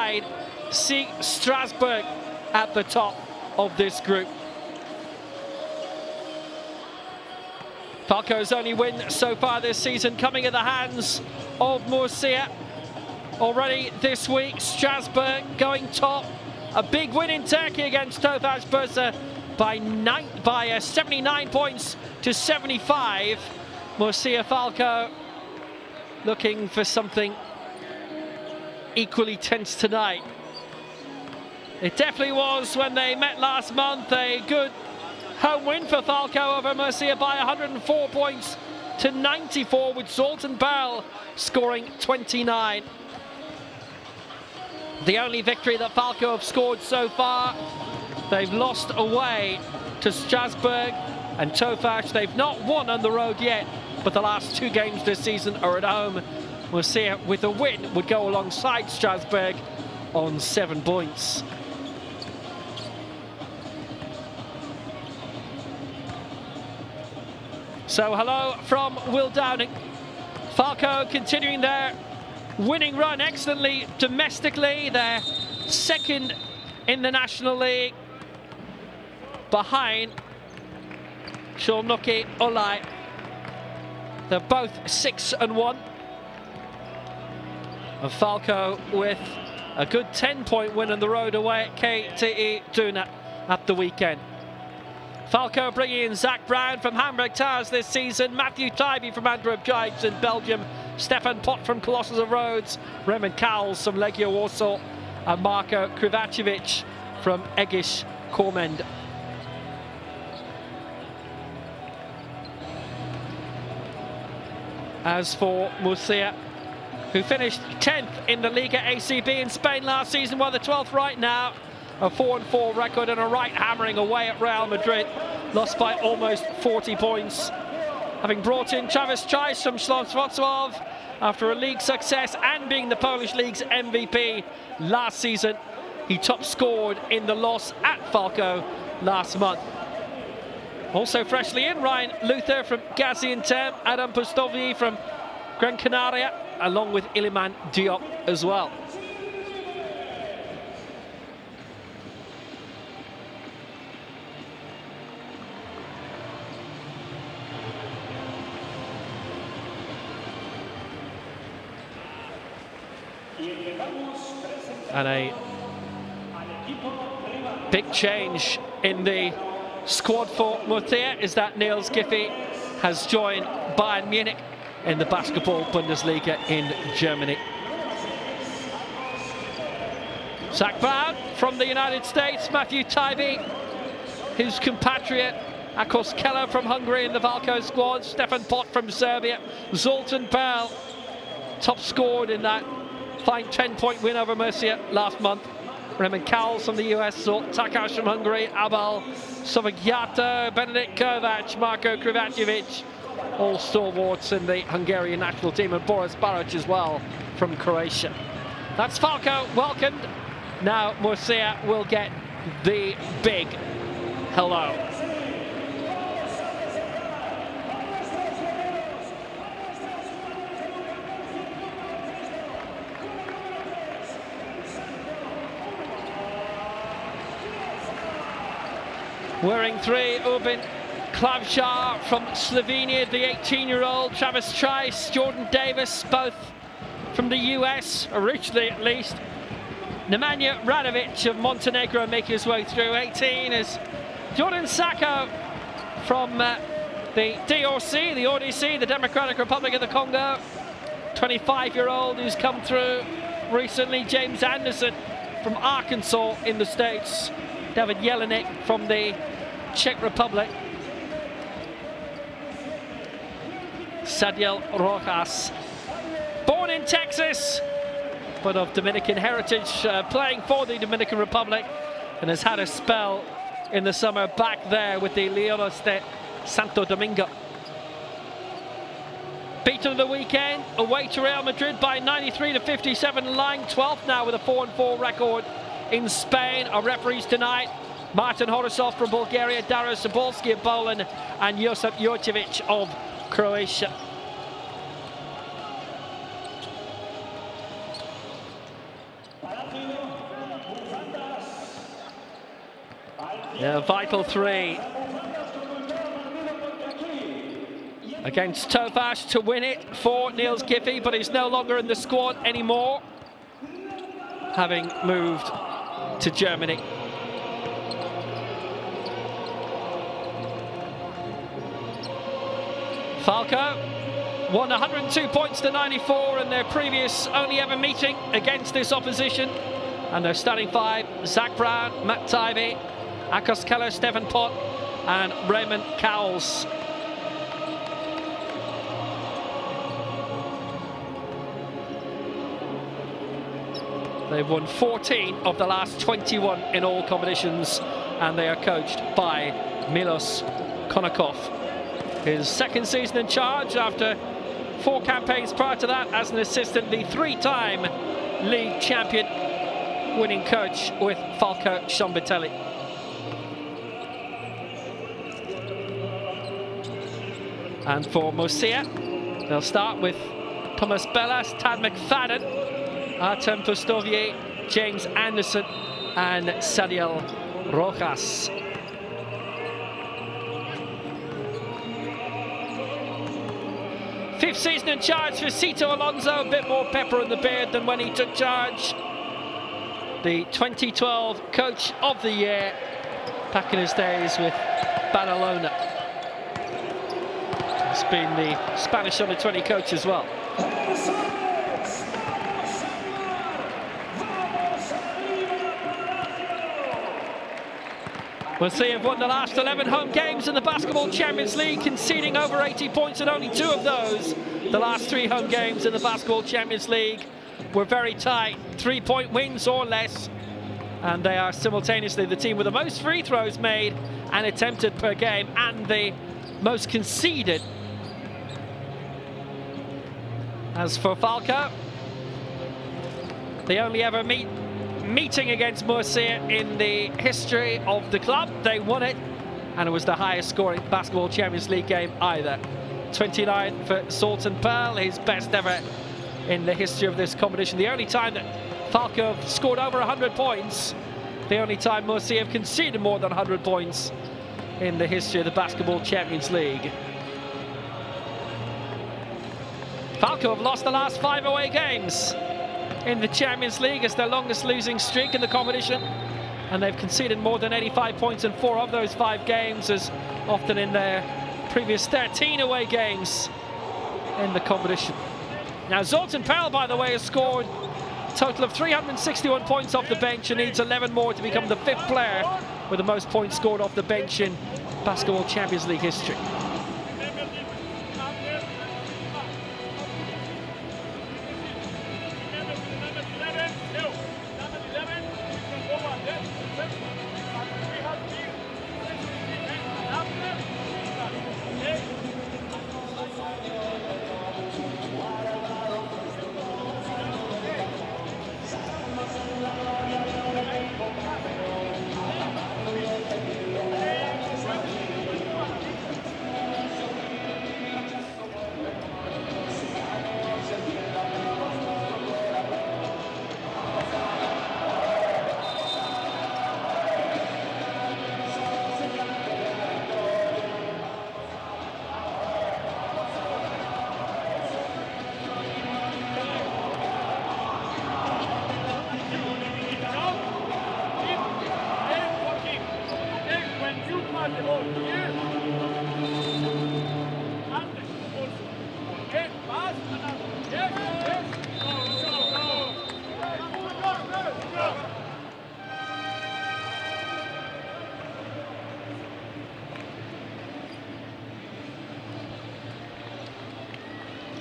side see Strasbourg at the top of this group. Falco's only win so far this season coming at the hands of Murcia. Already this week, Strasbourg going top. A big win in Turkey against Tofaş Bursa by 79 points to 75. Murcia Falco looking for something equally tense tonight. It definitely was when they met last month. A good home win for Falco over Murcia by 104 points to 94, with Zoltan Berl scoring 29. The only victory that Falco have scored so far, they've lost away to Strasbourg and Tofaş. They've not won on the road yet, but the last 2 games this season are at home. Murcia, with a win, would go alongside Strasbourg on 7 points. So hello from Will Downing. Falco continuing their winning run excellently domestically. They're second in the National League behind Şornoki Olay. They're both 6-1. And Falco with a good 10-point win on the road away at KTE Duna at the weekend. Falco bringing in Zach Brown from Hamburg Towers this season, Matthew Tybee from Antwerp Giants in Belgium, Stefan Pot from Colossus of Rhodes, Raymond Cowles from Legia Warsaw, and Marko Krivacevic from Egish Kormend. As for Murcia, who finished 10th in the Liga ACB in Spain last season, well, the 12th right now, a 4-4 record and a right hammering away at Real Madrid, lost by almost 40 points. Having brought in Travis Trice from Śląsk Wrocław after a league success and being the Polish League's MVP last season, he top scored in the loss at Falco last month. Also freshly in, Ryan Luther from Gaziantep, Adam Pustovi from Gran Canaria, along with Iliman Diop as well. And a big change in the squad for Murcia is that Niels Giffey has joined Bayern Munich in the Basketball Bundesliga in Germany. Zach Brown from the United States, Matthew Tybee, his compatriot, Akos Keller from Hungary in the Falco squad, Stefan Pot from Serbia, Zoltan Berl top scored in that fine 10-point win over Murcia last month. Raymond Cowles from the US, Zsolt Takacs from Hungary, Abel Szovagyato, Benedikt Kovac, Marko Krivacevic, all stalwarts in the Hungarian national team, and Boris Baric as well from Croatia. That's Falco welcomed. Now Murcia will get the big hello. Wearing 3, Ubin Klavčar from Slovenia, the 18-year-old, Travis Trice, Jordan Davis, both from the US, originally at least. Nemanja Radovic of Montenegro making his way through. 18 is Jordan Sacco from the DRC, the Democratic Republic of the Congo. 25-year-old who's come through recently. James Anderson from Arkansas in the States. David Jelinek from the Czech Republic. Sadiel Rojas, born in Texas, but of Dominican heritage, playing for the Dominican Republic, and has had a spell in the summer back there with the Leones de Santo Domingo. Beaten of the weekend, away to Real Madrid by 93-57, lying 12th now with a 4-4 record in Spain. Our referees tonight, Martin Horisov from Bulgaria, Darius Zabolski of Poland, and Josip Jurcevic of Croatia. Yeah, vital three against Tofaş to win it for Niels Giffey, but he's no longer in the squad anymore, having moved to Germany. Falco won 102 points to 94 in their previous only ever meeting against this opposition. And their starting five: Zach Brown, Matt Tybee, Akos Keller, Stefan Pott and Raymond Cowles. They've won 14 of the last 21 in all competitions, and they are coached by Milos Konakov. His second season in charge after 4 campaigns prior to that as an assistant, the 3-time league champion winning coach with Falco Szombathely. And for Murcia, they'll start with Thomas Bellas, Tad McFadden, Artem Pustovier, James Anderson and Sadiel Rojas. Fifth season in charge for Cito Alonso, a bit more pepper in the beard than when he took charge. The 2012 Coach of the Year, back in his days with Badalona. He's been the Spanish under-20 coach as well. Murcia have won the last 11 home games in the Basketball Champions League, conceding over 80 points in only 2 of those. The last 3 home games in the Basketball Champions League were very tight, 3-point wins or less. And they are simultaneously the team with the most free throws made and attempted per game, and the most conceded. As for Falco, they only ever meeting against Murcia in the history of the club. They won it, and it was the highest scoring Basketball Champions League game either. 29 for Zoltan Pearl, his best ever in the history of this competition. The only time that Falco have scored over 100 points, the only time Murcia have conceded more than 100 points in the history of the Basketball Champions League. Falco have lost the last 5 away games in the Champions League. It's their longest losing streak in the competition, and they've conceded more than 85 points in 4 of those 5 games, as often in their previous 13 away games in the competition. Now Zoltan Pearl, by the way, has scored a total of 361 points off the bench and needs 11 more to become the 5th player with the most points scored off the bench in Basketball Champions League history.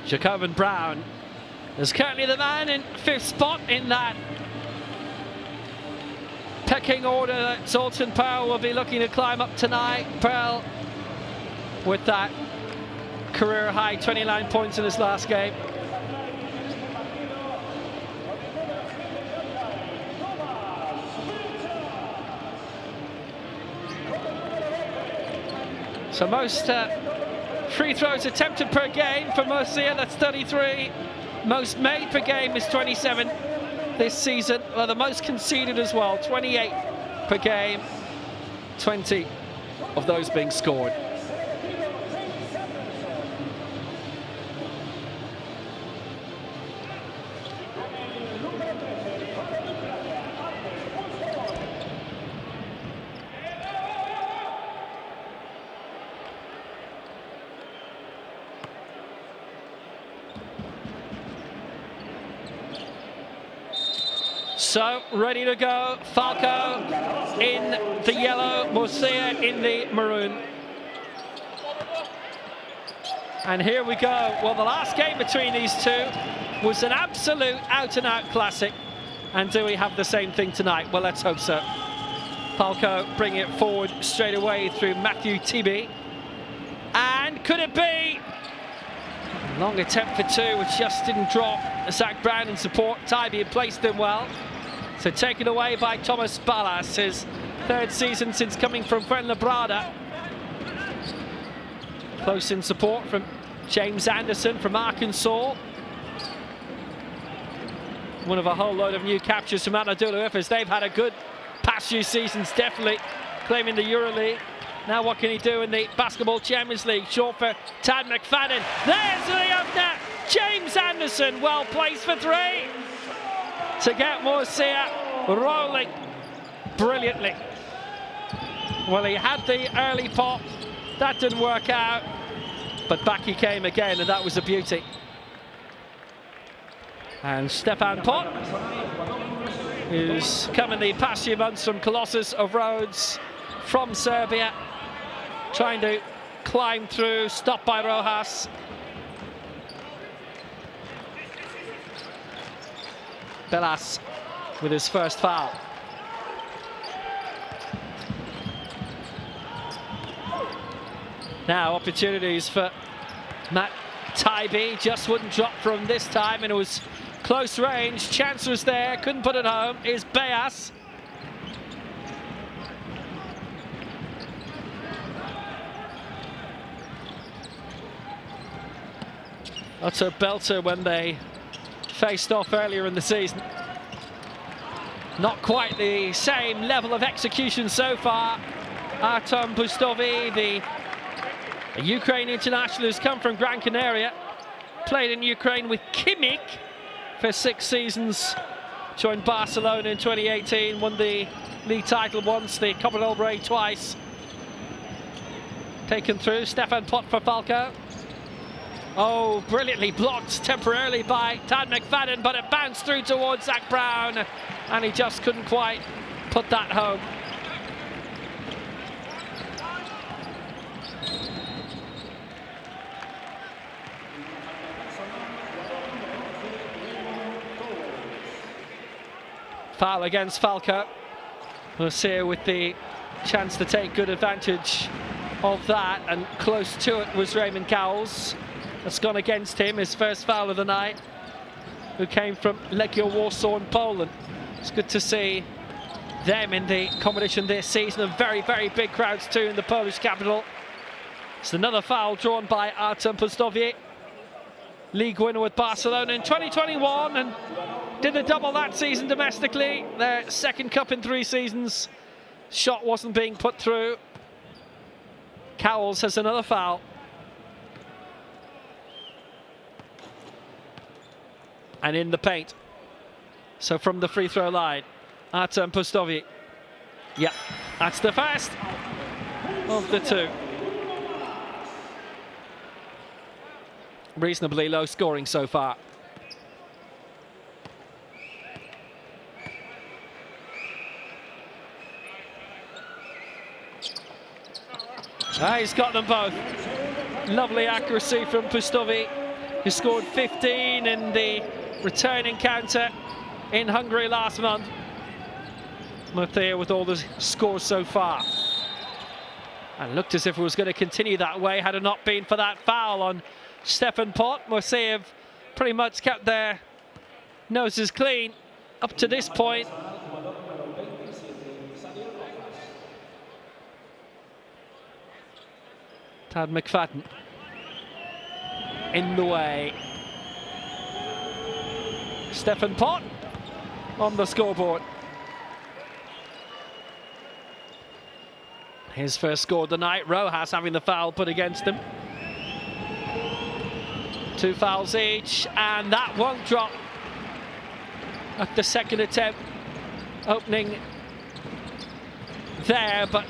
Jacoban Brown is currently the man in 5th spot in that pecking order that Zoltan Pearl will be looking to climb up tonight. Pearl with that career high 29 points in his last game. So most free throws attempted per game for Murcia, that's 33. Most made per game is 27 this season. Well, the most conceded as well, 28 per game. 20 of those being scored. So, ready to go. Falco in the yellow, Murcia in the maroon. And here we go. Well, the last game between these two was an absolute out-and-out classic. And do we have the same thing tonight? Well, let's hope so. Falco bringing it forward straight away through Matthew Tibby. And could it be? Long attempt for two, which just didn't drop. Zach Brown in support. Tibby had placed him well. So taken away by Thomas Ballas, his third season since coming from Fuenlabrada. Close in support from James Anderson from Arkansas. One of a whole load of new captures from Anadolu Efes. They've had a good past few seasons, definitely claiming the EuroLeague. Now what can he do in the Basketball Champions League? Short for Tad McFadden. There's the opener. James Anderson, well placed for three to get Murcia rolling brilliantly. Well, he had the early pop. That didn't work out. But back he came again, and that was a beauty. And Stefan Pot, who's come in the past few months from Colossus of Rhodes, from Serbia, trying to climb through, stopped by Rojas. Ballas with his first foul. Now opportunities for Matt Tibby, just wouldn't drop from this time, and it was close range. Chance was there, couldn't put it home. Is Beas. That's a belter when they faced off earlier in the season. Not quite the same level of execution so far. Artem Pustovi, the Ukraine international who's come from Gran Canaria, played in Ukraine with Kimmich for 6 seasons, joined Barcelona in 2018, won the league title once, the Copa del Rey twice. Taken through, Stefan Pot for Falco. Oh, brilliantly blocked temporarily by Tad McFadden, but it bounced through towards Zach Brown, and he just couldn't quite put that home. Foul against Falco. Murcia with the chance to take good advantage of that, and close to it was Raymond Cowles. That's gone against him, his first foul of the night, who came from Legia Warsaw in Poland. It's good to see them in the competition this season, and very, very big crowds too in the Polish capital. It's another foul drawn by Artem Pustovic, league winner with Barcelona in 2021, and did the double that season domestically. Their second cup in 3 seasons. Shot wasn't being put through. Cowles has another foul. And in the paint. So from the free throw line, Artem Pustovic. Yeah, that's the first of the 2. Reasonably low scoring so far. He's got them both. Lovely accuracy from Pustovic, who scored 15 in the return encounter in Hungary last month. Murcia with all the scores so far. And looked as if it was going to continue that way had it not been for that foul on Stefan Pot. Murcia have pretty much kept their noses clean up to this point. Tad McFadden in the way. Stefan Pot on the scoreboard. His first score of the night. Rojas having the foul put against him. 2 fouls each, and that won't drop at the second attempt. Opening there, but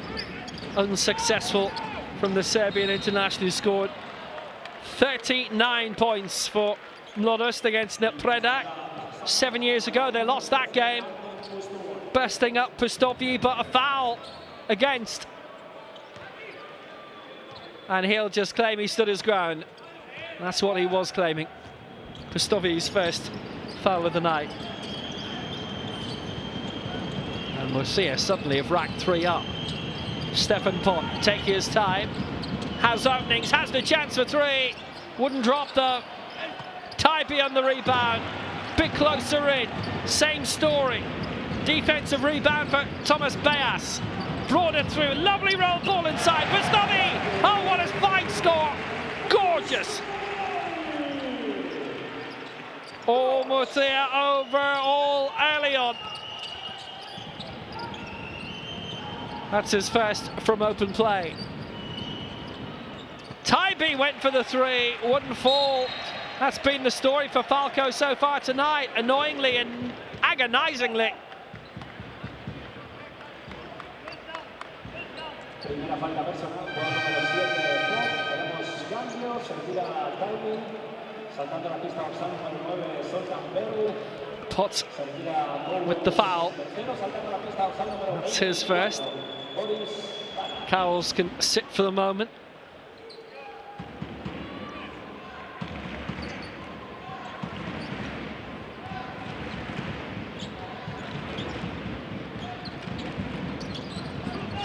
unsuccessful from the Serbian international, who scored 39 points for Mladost against Predak. 7 years ago they lost that game, bursting up Pustovi, but a foul against, and he'll just claim he stood his ground. That's what he was claiming. Pustovi's first foul of the night. And Murcia suddenly have racked 3 up. Stefan Pot taking his time, has openings, has the chance for 3, wouldn't drop though. Tybee on the rebound, bit closer in, same story. Defensive rebound for Thomas Beas, brought it through, lovely roll ball inside, Pustovi! Oh, what a fine score, gorgeous! All Murcia over, all early on. That's his first from open play. Tybee went for the 3, wouldn't fall. That's been the story for Falco so far tonight, annoyingly and agonizingly. Potts with the foul. That's his first. Cowles can sit for the moment.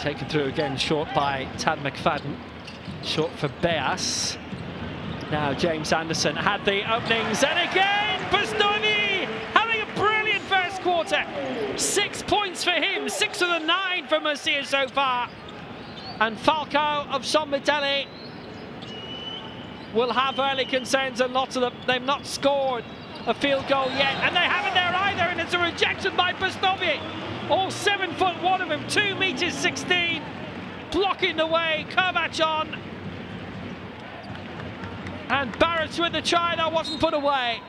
Taken through again, short by Tad McFadden. Short for Beas. Now James Anderson had the openings, and again Pustovi having a brilliant first quarter. 6 points for him, 6 of the 9 for Murcia so far. And Falco of Szombathely will have early concerns, and lots of them. They've not scored a field goal yet, and they haven't there either, and it's a rejection by Pustovi. All 7'1" of him, 2 meters 16, blocking the way. Kovac on, and Barrett's with the try that wasn't put away.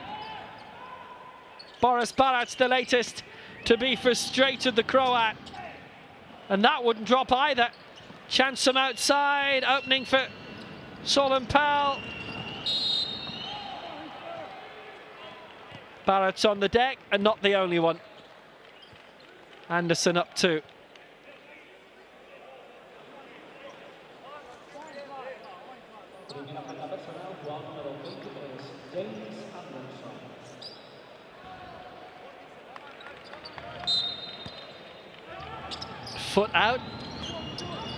Boris Barrett's the latest to be frustrated, the Croat, and that wouldn't drop either. Chance from outside, opening for Solon Pell. Barrett's on the deck, and not the only one. Anderson up 2. Foot out.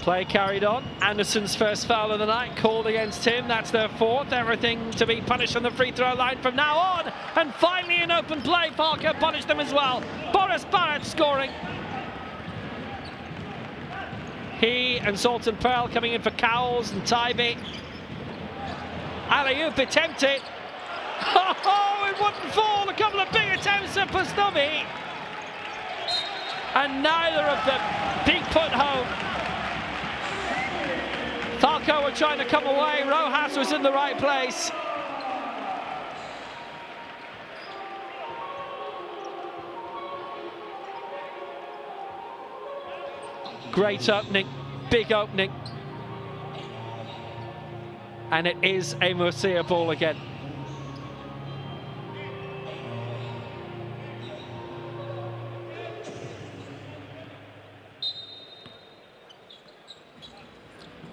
Play carried on. Anderson's first foul of the night called against him. That's their 4th. Everything to be punished on the free throw line from now on. And finally in open play, Falco punished them as well. Boris Barrett scoring. He and Zoltan Pearl coming in for Cowles and Tybee. Alley-oop attempted. Oh, it wouldn't fall. A couple of big attempts for Pustovi, and neither of them being put home. Falco were trying to come away. Rojas was in the right place. Great opening, big opening. And it is a Murcia ball again.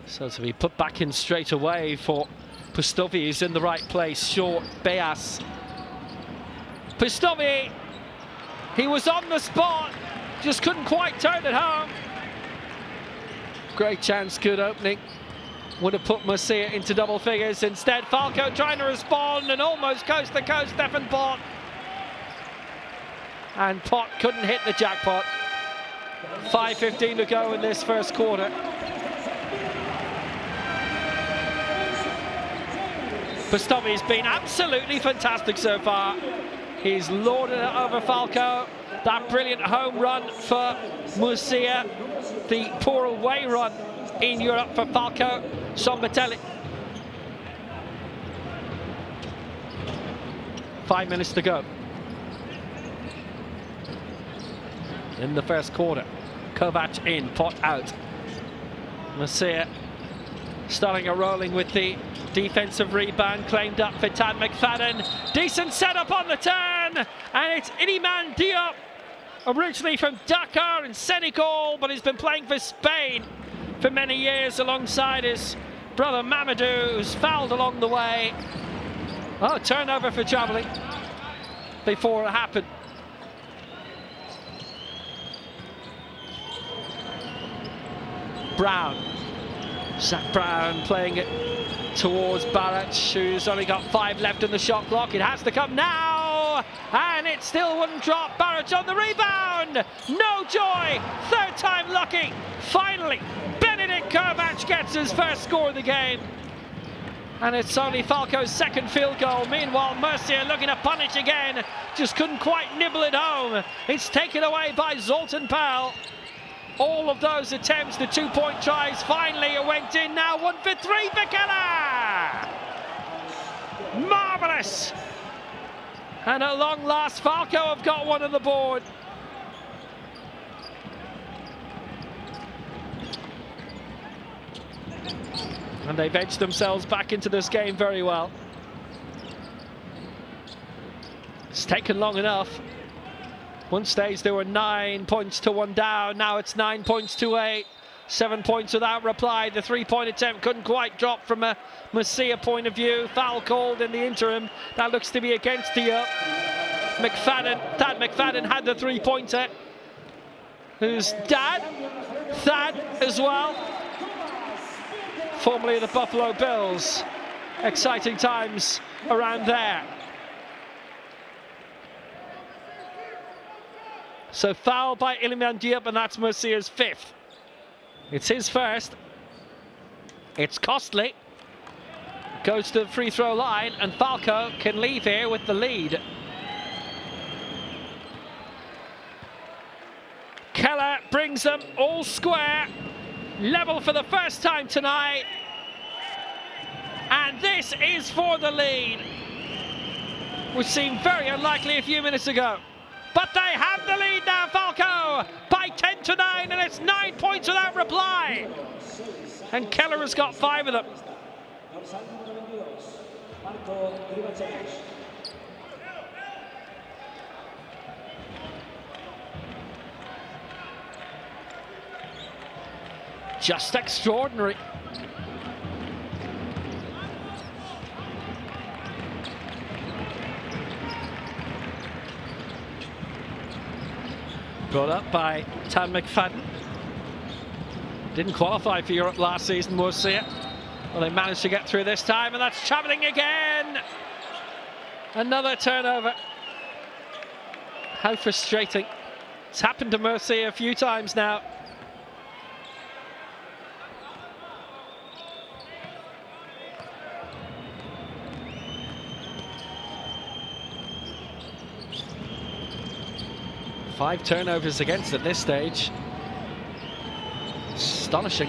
So to be put back in straight away for Pustovi, who's in the right place. Short, Beas. Pustovi, he was on the spot, just couldn't quite turn it home. Great chance, good opening. Would have put Murcia into double figures. Instead, Falco trying to respond, and almost coast to coast, Stefan Pot. And Pot couldn't hit the jackpot. 5:15 to go in this first quarter. Pustovi's been absolutely fantastic so far. He's lorded it over Falco. That brilliant home run for Murcia, the poor away run in Europe for Falco Szombathely. 5 minutes to go in the first quarter. Kovac in, Pot out. Murcia starting a rolling with the defensive rebound, claimed up for Tad McFadden. Decent setup on the turn, and it's Iliman Diop, originally from Dakar in Senegal, but he's been playing for Spain for many years alongside his brother Mamadou, who's fouled along the way. Oh, turnover for Javelin before it happened. Brown. Zach Brown playing it towards Barrett, who's only got 5 left in the shot clock. It has to come now, and it still wouldn't drop. Barrett on the rebound. No joy. Third time lucky. Finally, Benedict Kovac gets his first score of the game. And it's only Falco's second field goal. Meanwhile, Murcia looking to punish again. Just couldn't quite nibble it home. It's taken away by Zoltan Powell. All of those attempts, the 2-point tries, finally it went in. Now 1 for 3 for Keller. Marvellous. And at long last, Falco have got one on the board. And they've edged themselves back into this game very well. It's taken long enough. One stage there were 9 points to 1 down. Now it's 9 points to 8. 7 points without reply. The 3-point attempt couldn't quite drop from a Murcia point of view. Foul called in the interim. That looks to be against Diop. Thad McFadden had the 3-pointer. Whose dad, Thad as well, formerly of the Buffalo Bills. Exciting times around there. So foul by Iliman Diop, and that's Murcia's 5th. It's his first. It's costly. Goes to the free throw line, and Falco can leave here with the lead. Keller brings them all square. Level for the first time tonight. And this is for the lead, which seemed very unlikely a few minutes ago. But they have the lead now, Falco, by 10 to 9, and it's 9 points without reply. And Keller has got 5 of them. Just extraordinary. Brought up by Tad McFadden. Didn't qualify for Europe last season, Murcia. Well, they managed to get through this time, and that's travelling again. Another turnover. How frustrating. It's happened to Murcia a few times now. Five turnovers against at this stage. Astonishing.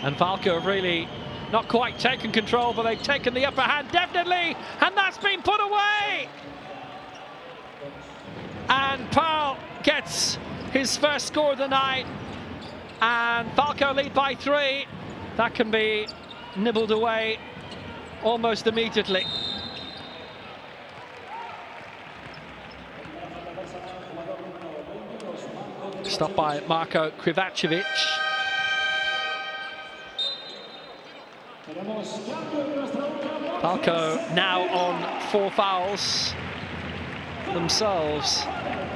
And Falco have really not quite taken control, but they've taken the upper hand, definitely, and that's been put away. And Pearl gets his first score of the night, and Falco lead by 3. That can be nibbled away almost immediately. Stopped by Marko Krivacevic. Falco now on 4 fouls themselves.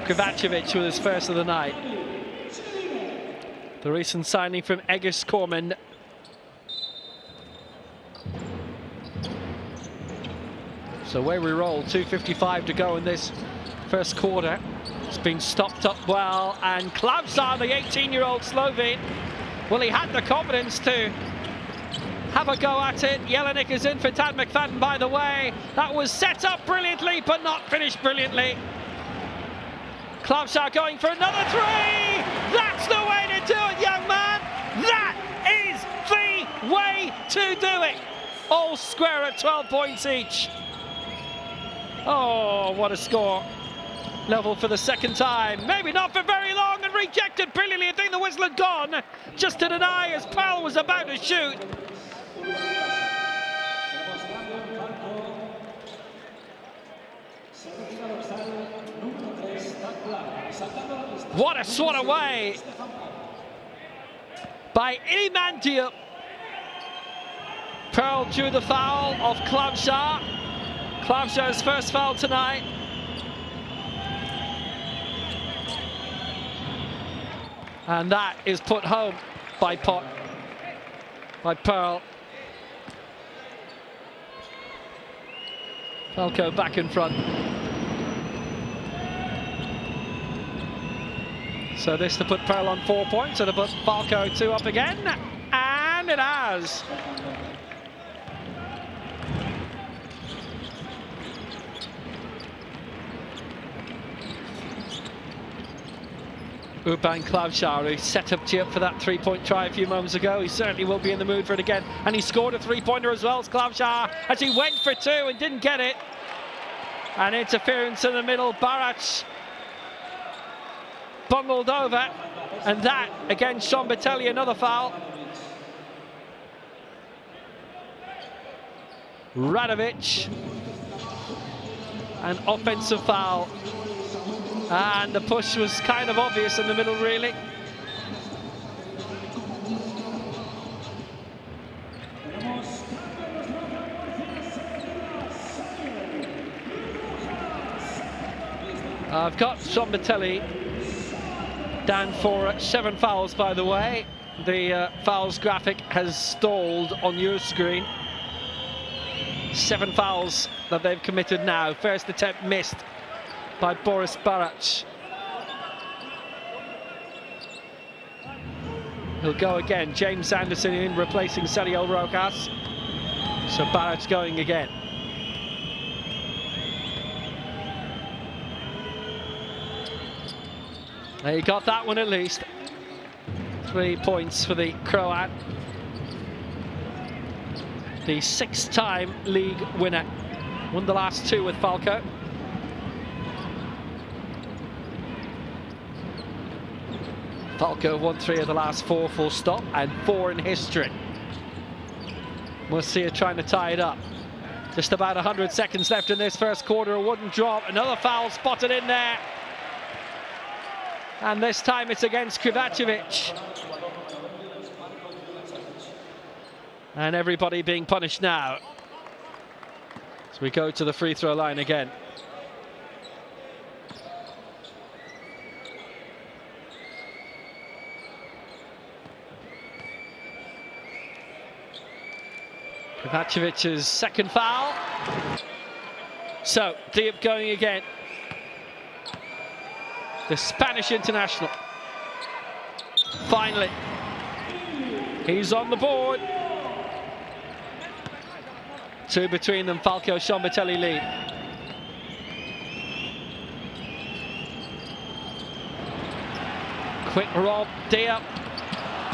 Krivacevic with his first of the night. The recent signing from Egis Kormen. So away we roll, 2:55 to go in this first quarter. It's been stopped up well, and Klavsar, the 18-year-old Slovene, well, he had the confidence to have a go at it. Jelinek is in for Tad McFadden, by the way. That was set up brilliantly, but not finished brilliantly. Klavsar going for another 3. That's the way to do it, young man. That square at 12 points each. Oh, what a score. Level for the second time. Maybe not for very long, and rejected brilliantly. I think the whistle had gone just to deny as Pearl was about to shoot. What a swat away by Ilimandiuk. Pearl drew the foul of Klavsha. Klavsha's first foul tonight. And that is put home by Pearl. Falco back in front. So this to put Pearl on 4 points, and to put Falco 2 up again, and it has. Urban Klavsha, who set up Chip for that three-point try a few moments ago. He certainly will be in the mood for it again. And he scored a three-pointer as well as Klavsha, as he went for 2 and didn't get it. And interference in the middle. Barac bungled over. And that against Szombathely, another foul. Radovic. An offensive foul. And the push was kind of obvious in the middle, really. I've got Szombathely down for 7 fouls, by the way. The fouls graphic has stalled on your screen. 7 fouls that they've committed now. First attempt missed by Boris Barac. He'll go again. James Anderson in, replacing Sergio Rojas. So Barac going again. He got that one at least. 3 points for the Croat. The 6-time league winner. Won the last 2 with Falco. Falco won 3 of the last 4, full stop, and 4 in history. Murcia trying to tie it up. Just about 100 seconds left in this first quarter. A wooden drop, another foul spotted in there. And this time it's against Krivacevic. And everybody being punished now. So we go to the free throw line again. Krivacevic's second foul. So Diop going again. The Spanish international. Finally, he's on the board. 2 between them. Falco Szombathely lead. Quick rob, Diop.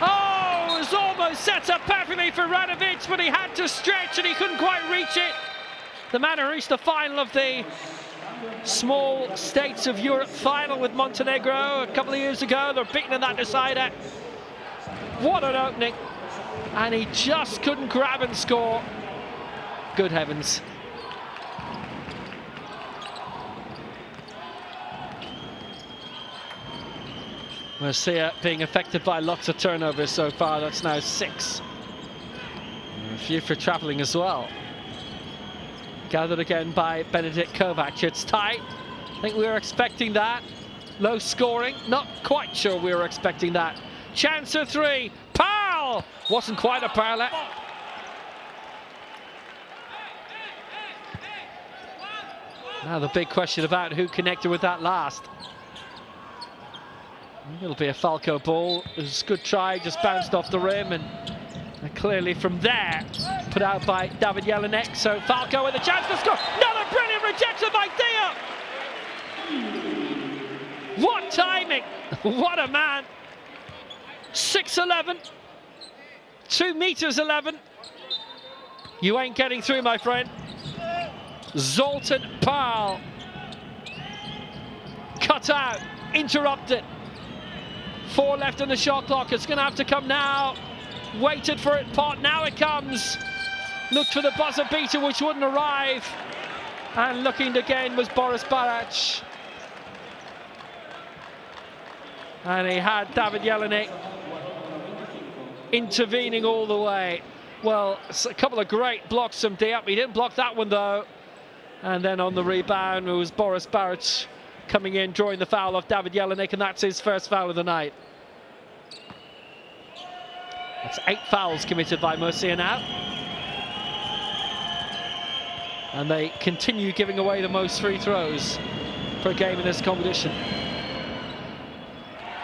Oh, it was almost set up perfectly for Radovic, but he had to stretch and he couldn't quite reach it. The man who reached the final of the Small States of Europe final with Montenegro a couple of years ago. They're beaten in that decider. What an opening. And he just couldn't grab and score. Good heavens. Murcia being affected by lots of turnovers so far. That's now 6. A few for travelling as well. Gathered again by Benedikt Kovac. It's tight. I think we were expecting that. Low scoring. Not quite sure we were expecting that. Chance of 3. Pearl! Wasn't quite a Pearl. Now the big question about who connected with that last. It'll be a Falco ball. It was a good try, just bounced off the rim, and clearly from there, put out by David Jelinek. So Falco with a chance to score. Another brilliant rejection by Diop. What timing! What a man! 6'11", 2 meters 11. You ain't getting through, my friend. Zoltan Pearl. Cut out, interrupted. 4 left on the shot clock. It's going to have to come now. Waited for it, Pot. Now it comes. Looked for the buzzer beater, which wouldn't arrive. And looking again was Boris Barac. And he had David Jelinek intervening all the way. Well, a couple of great blocks from Diop. He didn't block that one, though. And then on the rebound, it was Boris Barac coming in, drawing the foul off David Jelinek, and that's his first foul of the night. That's 8 fouls committed by Murcia now. And they continue giving away the most free throws per game in this competition.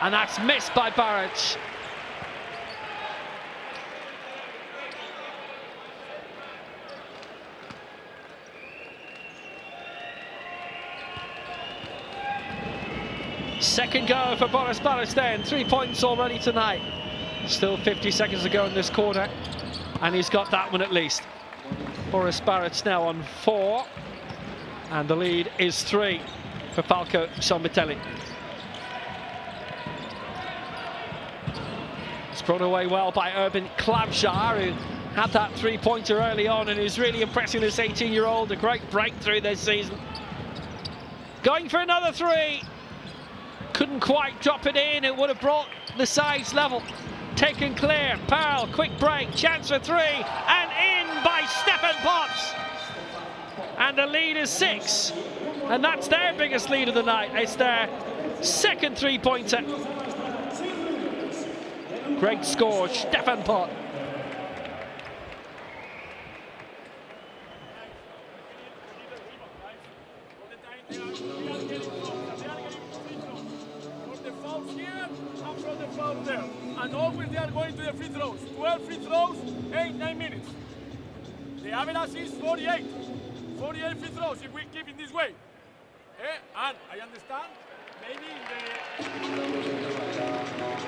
And that's missed by Barac. Second go for Boris Barac then. 3 points already tonight. Still 50 seconds to go in this quarter. And he's got that one at least. Boris Barac now on 4. And the lead is 3 for Falco Szombathely. It's brought away well by Urban Klabjar, who had that 3-pointer early on and is really impressing this 18-year-old. A great breakthrough this season. Going for another 3. Couldn't quite drop it in. It would have brought the sides level. Taken clear. Pearl, quick break. Chance for 3. And in by Stefan Potts. And the lead is 6. And that's their biggest lead of the night. It's their second 3-pointer. Great score, Stefan Potts. And always they are going to the free throws. 12 free throws, 9 minutes. The average is 48. 48 free throws if we keep it this way. And I understand, maybe in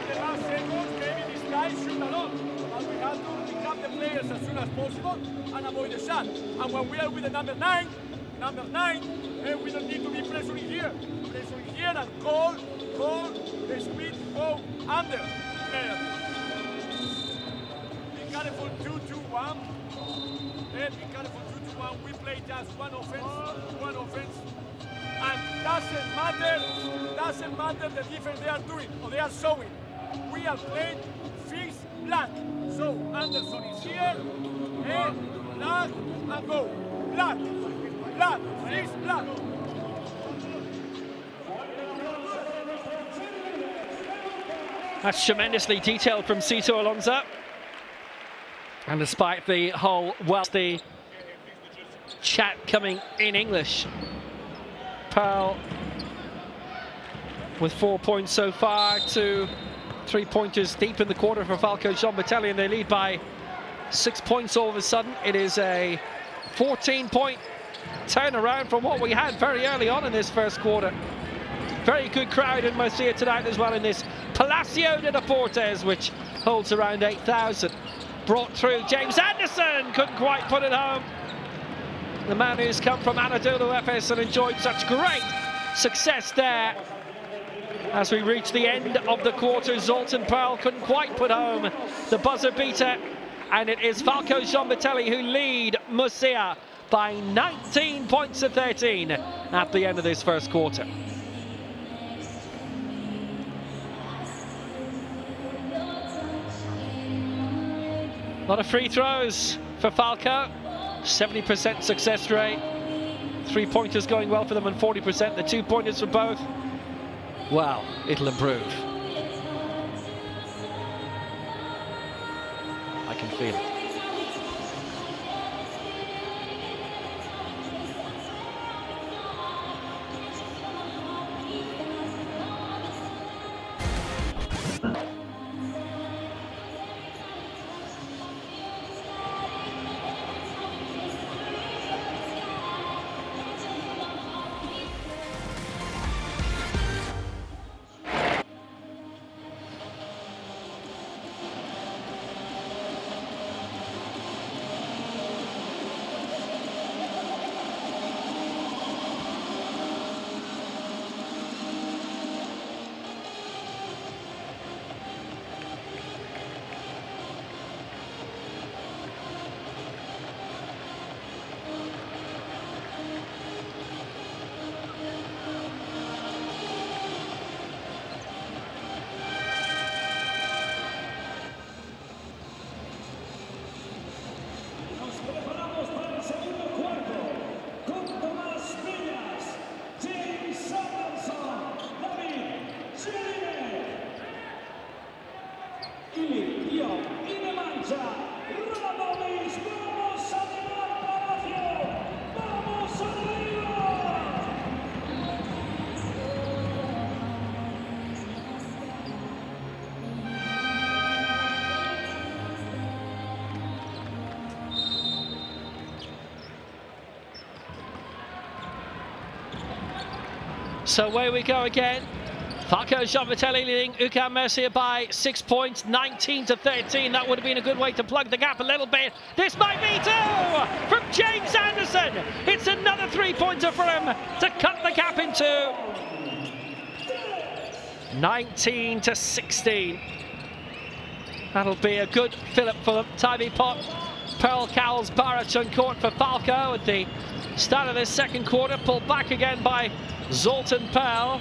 the last seconds, maybe this guy shoot a lot. But we have to pick up the players as soon as possible and avoid the shot. And when we are with the number 9, we don't need to be pressuring here. Pressuring here and call the speed go under. Be careful 2-2-1. Be careful 2-2-1. We play just one offense. And doesn't matter the defense they are doing or they are showing. We are playing fixed black. So Anderson is here, black and go. Black, fixed black. That's tremendously detailed from Cito Alonso. And despite the whole, the chat coming in English, Pearl with 4 points so far, 2 3-pointers deep in the quarter for Falco Szombathely, and they lead by 6 points all of a sudden. It is a 14-point turnaround from what we had very early on in this first quarter. Very good crowd in Murcia tonight as well in this Palacio de Deportes, which holds around 8,000. Brought through James Anderson, couldn't quite put it home. The man who's come from Anadolu Efes and enjoyed such great success there. As we reach the end of the quarter, Zoltan Pearl couldn't quite put home the buzzer beater. And it is Falco Szombathely who lead Murcia by 19 points to 13 at the end of this first quarter. A lot of free throws for Falco, 70% success rate. 3-pointers going well for them and 40%. The 2-pointers for both, well, it'll improve. I can feel it. So away we go again. Falco Szombathely leading UCAM Murcia by 6 points, 19-13. That would have been a good way to plug the gap a little bit. This might be two from James Anderson. It's another three-pointer for him to cut the gap in two. 19-16. That'll be a good fillip for them. Tybee Pot, Pearl, Cowles, Barrett on court for Falco at the start of this second quarter. Pulled back again by Zoltan Pearl.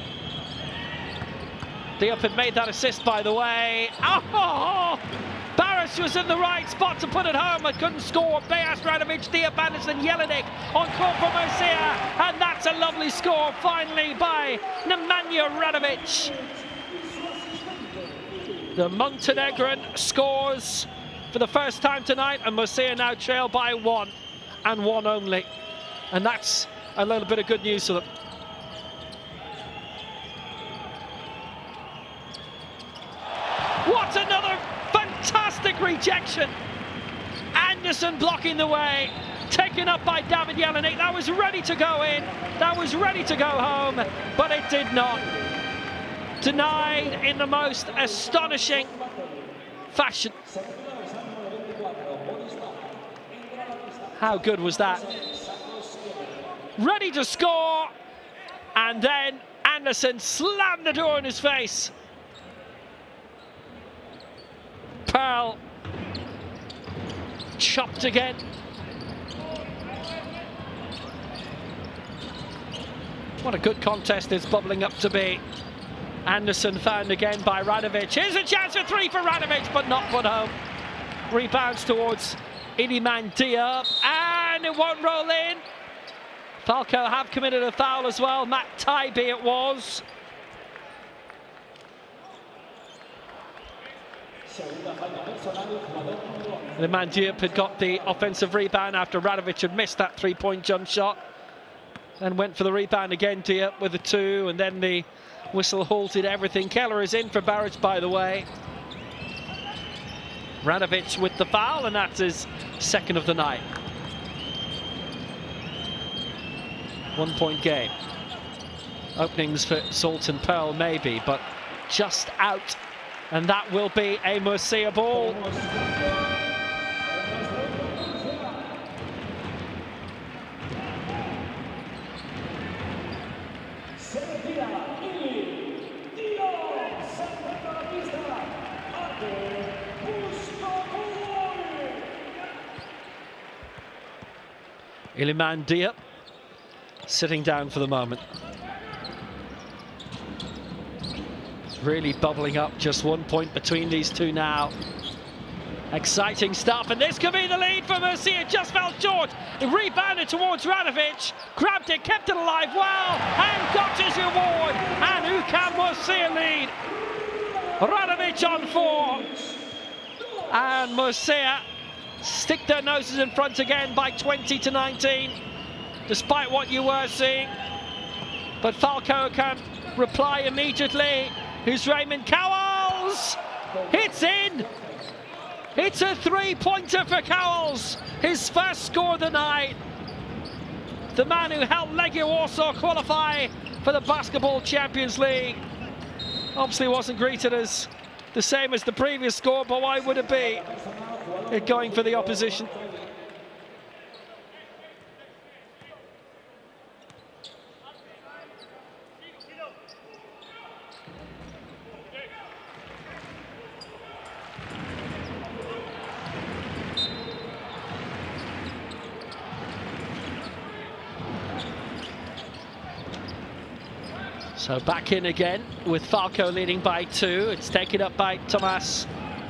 Diop had made that assist, by the way. Oh! Barras was in the right spot to put it home, but couldn't score. Bejas, Radovic, Diop, Anderson, Jelinek on court for Murcia. And that's a lovely score, finally, by Nemanja Radovic. The Montenegrin scores for the first time tonight, and Murcia now trail by one, and one only. And that's a little bit of good news for them. What another fantastic rejection. Anderson blocking the way, taken up by David Jelinek. That was ready to go in, that was ready to go home, but it did not. Denied in the most astonishing fashion. How good was that? Ready to score, and then Anderson slammed the door in his face. Pearl chopped again. What a good contest it's bubbling up to be. Anderson found again by Radovic. Here's a chance for three for Radovic, but not put home. Rebounds towards Iliman Diop, and it won't roll in. Falco have committed a foul as well. Matt Tybee it was. Iliman Diop had got the offensive rebound after Radovic had missed that three-point jump shot. And went for the rebound again, Diop with a two, and then the whistle halted everything. Keller is in for Barrett, by the way. Radovic with the foul, and that's his second of the night. 1 point game. Openings for Zoltan Pearl maybe, but just out. And that will be a Murcia ball. Iliman Diop sitting down for the moment. It's really bubbling up, just 1 point between these two now. Exciting stuff, and this could be the lead for Murcia. Just fell short. It rebounded towards Radovic, grabbed it, kept it alive well, and got his reward. And UCAM Murcia lead. Radovic on 4. And Murcia stick their noses in front again by 20-19, despite what you were seeing. But Falco can reply immediately. Here's Raymond Cowles. It's in. It's a three-pointer for Cowles. His first score of the night. The man who helped Legia Warsaw qualify for the Basketball Champions League. Obviously wasn't greeted as the same as the previous score, but why would it be? It going for the opposition. So back in again with Falco leading by 2. It's taken up by Tomas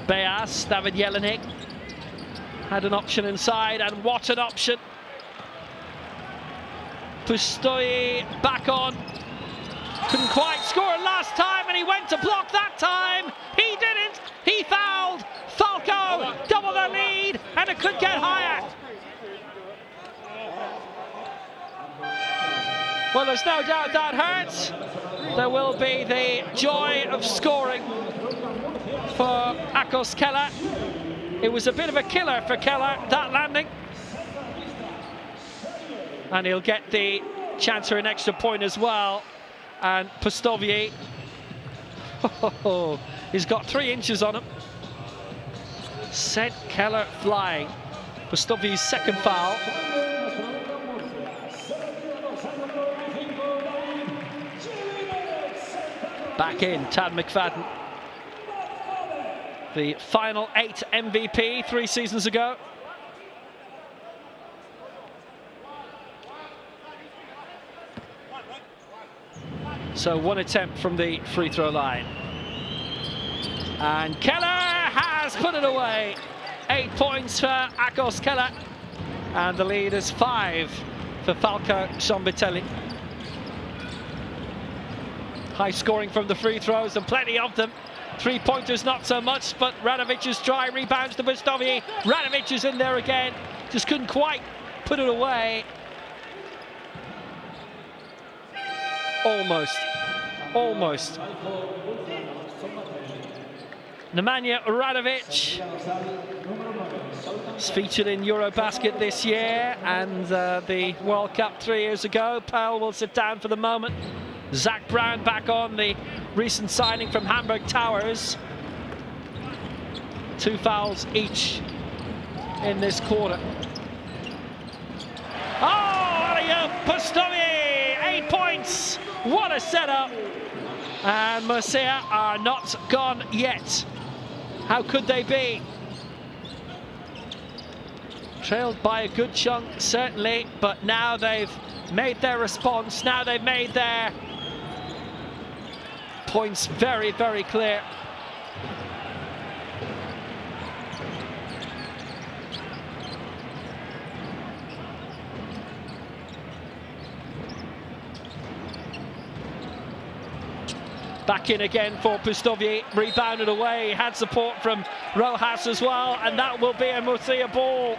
Bejas. David Jelinek had an option inside, and what an option. Pustoy back on. Couldn't quite score last time, and he went to block that time. He didn't. He fouled. Well, there's no doubt that hurts. There will be the joy of scoring for Akos Keller. It was a bit of a killer for Keller, that landing. And he'll get the chance for an extra point as well. And Pustovier, he's got 3 inches on him. Sent Keller flying. Pustovier's second foul. Back in, Tad McFadden. The final 8 MVP 3 seasons ago. So 1 attempt from the free throw line. And Keller has put it away. 8 points for Akos Keller. And the lead is 5 for Falco Szombathely. High scoring from the free throws and plenty of them. 3-pointers not so much, but Radovic is dry, rebounds to Pustovier. Radovic is in there again, just couldn't quite put it away. Almost. Nemanja Radovic is featured in Eurobasket this year and the World Cup 3 years ago. Pearl will sit down for the moment. Zach Brown back on, the recent signing from Hamburg Towers. 2 fouls each in this quarter. Oh, alley-oop, Pustovier, 8 points. What a setup. And Murcia are not gone yet. How could they be? Trailed by a good chunk, certainly, but now they've made their response. Now they've made their points very, very clear. Back in again for Pustovier, rebounded away, had support from Rojas as well, and that will be a Murcia ball.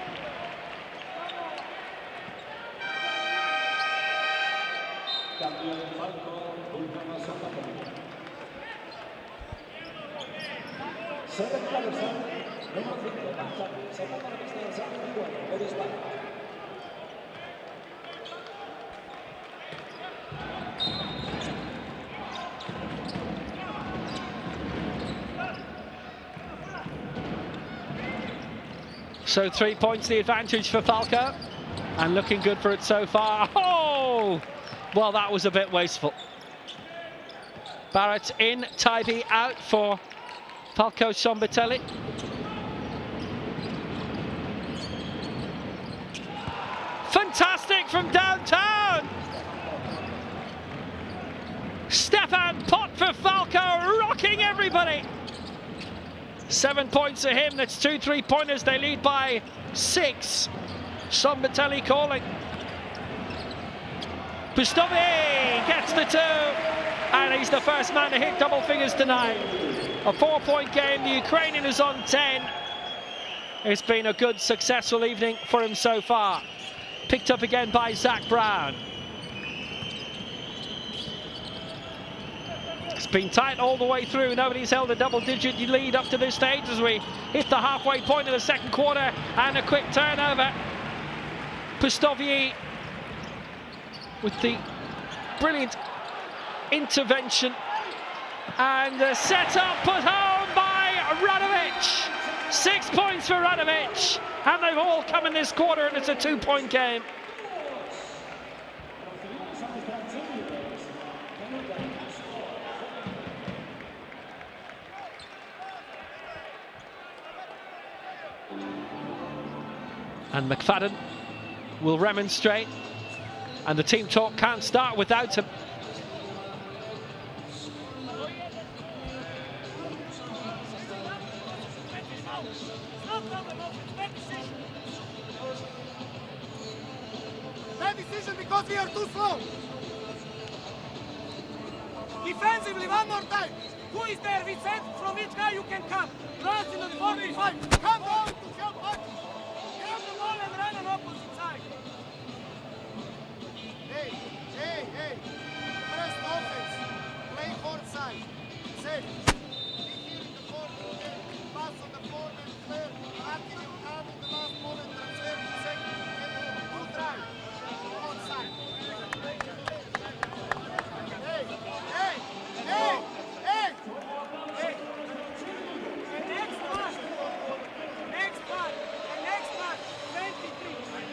So 3 points the advantage for Falco, and looking good for it so far. Oh, well, that was a bit wasteful. Barrett in, Tybee out for Falco Szombathely. Fantastic from downtown. Stefan Pott for Falco, rocking everybody. 7 points to him, that's 2 3-pointers, they lead by 6. Szombathely calling. Pustovier gets the 2, and he's the first man to hit double figures tonight. A 4-point game, the Ukrainian is on 10. It's been a good, successful evening for him so far. Picked up again by Zach Brown. It's been tight all the way through. Nobody's held a double-digit lead up to this stage as we hit the halfway point of the second quarter, and a quick turnover. Pustovier with the brilliant intervention, and the setup put home by Radovic. 6 points for Radovic, and they've all come in this quarter, and it's a 2-point game. And McFadden will remonstrate, and the team talk can't start without him. Bad decision because we are too slow. Defensively, one more time. Who is there? We said from which guy you can come. Runs in the 45. Come down to help us. Have the ball and run on opposite side. Hey. outside. Safe. Pass on the floor and clear. Until you come in the last moment, transfer to second. Go drive. Outside. Hey! Hey! Hey! Hey! Hey! The next one! Next one! The next one! 23!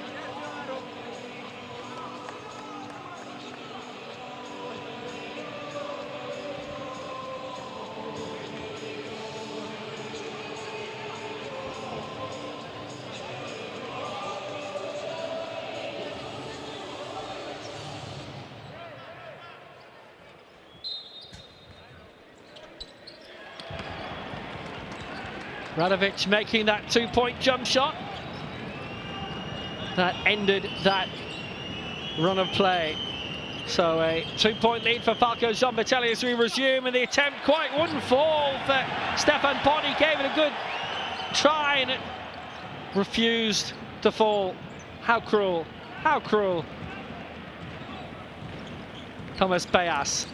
Radovic making that two-point jump shot. That ended that run of play. So a two-point lead for Falco Szombathely as we resume, and the attempt quite wouldn't fall for Stefan Pott. He gave it a good try and it refused to fall. How cruel, how cruel. Thomas Bayas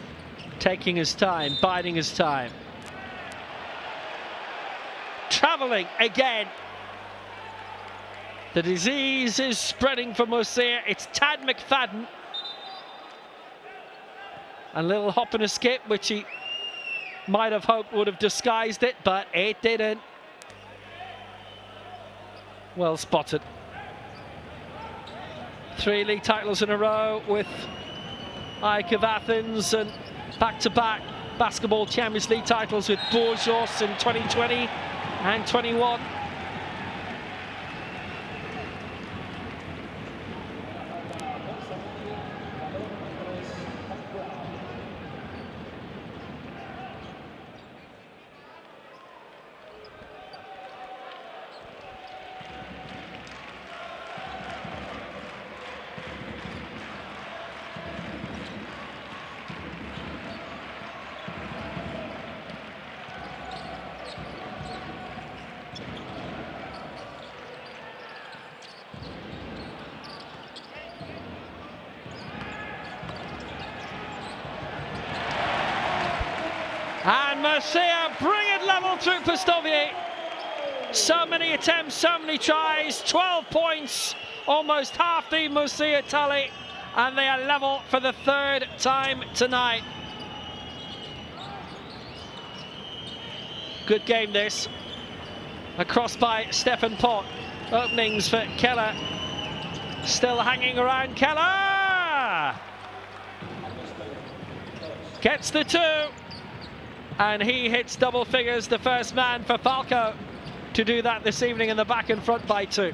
taking his time, biding his time. Travelling again. The disease is spreading for Murcia. It's Tad McFadden. A little hop and a skip, which he might have hoped would have disguised it, but it didn't. Well spotted. 3 league titles in a row with AEK of Athens, and back-to-back Basketball Champions League titles with Bourjos in 2020 and 21. And Murcia bring it level through Pistovier. So many attempts, so many tries, 12 points, almost half the Murcia tally, and they are level for the 3rd time tonight. Good game this. A cross by Stefan Pott. Openings for Keller. Still hanging around Keller. Gets the 2. And he hits double figures, the first man for Falco to do that this evening in the back and front by 2.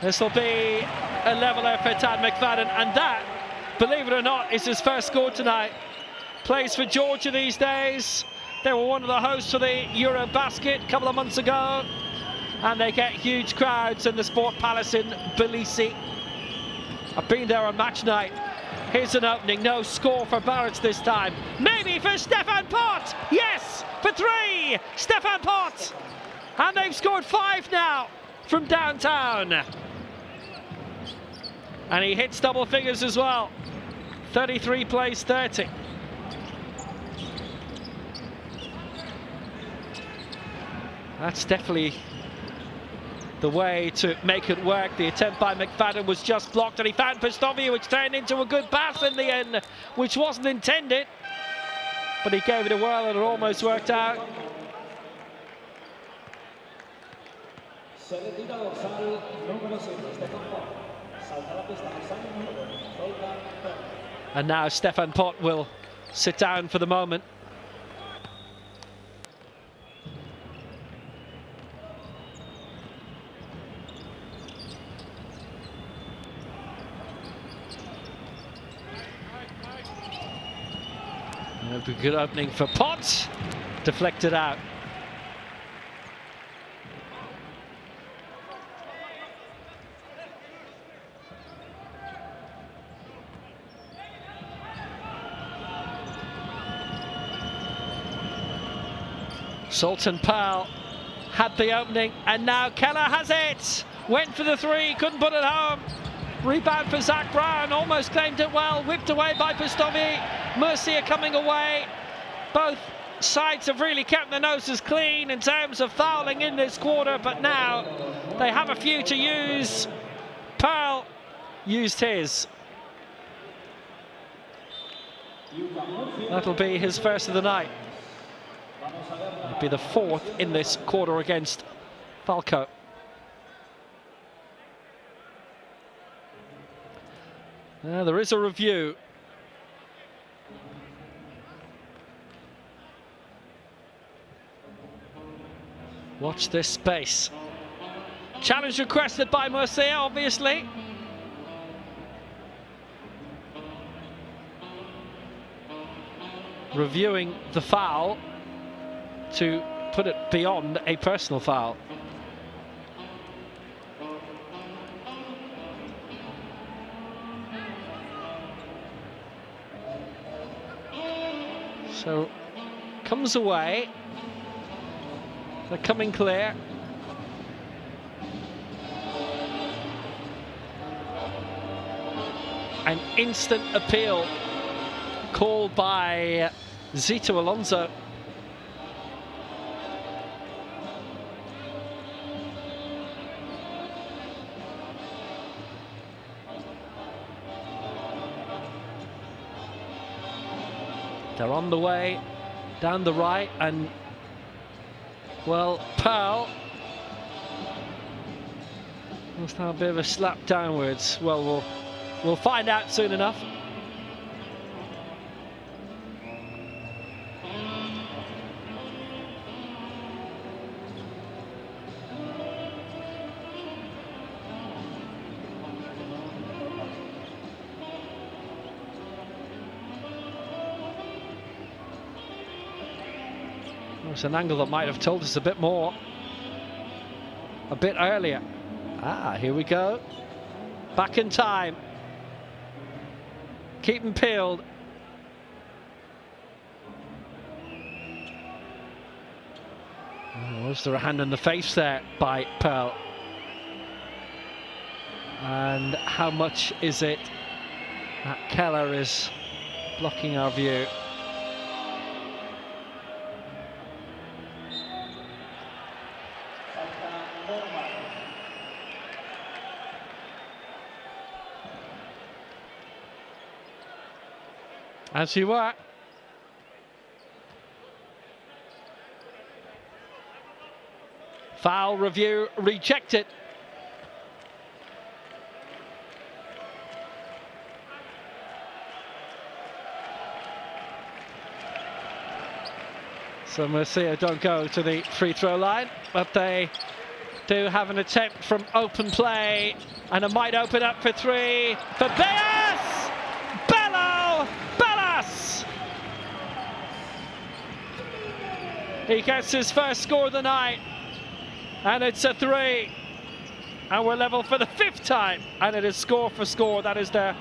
This will be a leveler for Tad McFadden, and that, believe it or not, is his first score tonight. Plays for Georgia these days. They were one of the hosts for the Eurobasket a couple of months ago, and they get huge crowds in the Sport Palace in Tbilisi. I've been there on match night. Here's an opening, no score for Barretts this time. Maybe for Stefan Pott! Yes, for 3, Stefan Pott! And they've scored 5 now from downtown. And he hits double figures as well. 33 plays 30. That's definitely the way to make it work. The attempt by McFadden was just blocked, and he found Pistovier, which turned into a good pass in the end, which wasn't intended. But he gave it a whirl and it almost worked out. And now Stefan Pott will sit down for the moment. A good opening for Pott, deflected out. Sultan Powell had the opening, and now Keller has it. Went for the 3, couldn't put it home. Rebound for Zach Brown, almost claimed it well, whipped away by Pistovier. Murcia coming away. Both sides have really kept their noses clean in terms of fouling in this quarter, but now they have a few to use. Pearl used his. That'll be his first of the night. It'll be the fourth in this quarter against Falco. There is a review. Watch this space. Challenge requested by Murcia, obviously. Reviewing the foul to put it beyond a personal foul. So, comes away. They're coming clear. An instant appeal called by Zito Alonso. They're on the way down the right, and well, Pearl must have a bit of a slap downwards. Well, we'll find out soon enough. It's an angle that might have told us a bit more a bit earlier. Here we go. Back in time. Keep them peeled. Was there a hand in the face there by Pearl? And how much is it that Keller is blocking our view? As you were. Foul review rejected. So Murcia don't go to the free throw line, but they do have an attempt from open play, and it might open up for three for Beas! He gets his first score of the night, and it's a three. And we're level for the fifth time, and it is score for score. That is their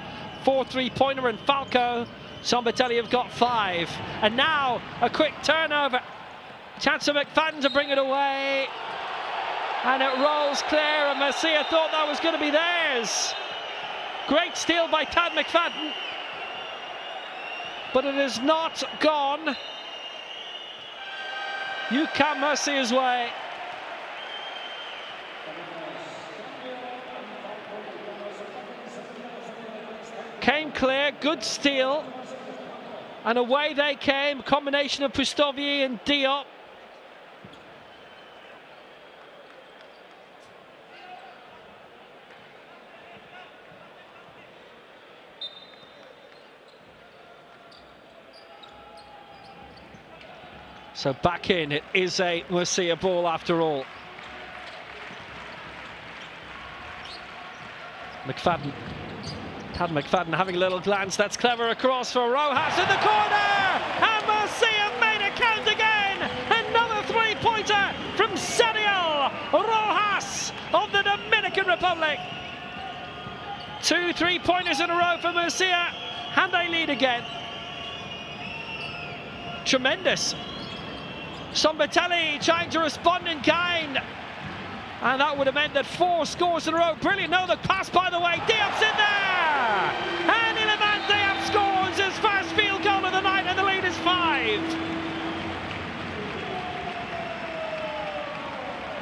fourth three-pointer, and Falco Szombathely have got 5. And now a quick turnover. Chance of McFadden to bring it away, and it rolls clear, and Murcia thought that was going to be theirs. Great steal by Tad McFadden, but it is not gone UCAM Murcia's way. Came clear, good steal, and away they came. Combination of Pustovier and Diop. So back in, it is a Murcia ball after all. McFadden. Tad McFadden having a little glance. That's clever across for Rojas in the corner! And Murcia made it count again! Another three-pointer from Sergio Rojas of the Dominican Republic. 2 3-pointers in a row for Murcia, and they lead again. Tremendous. Szombathely trying to respond in kind, and that would have meant that 4 scores in a row. Brilliant. No, the pass, by the way. Diop's in there, and Iliman Diop scores his first field goal of the 5.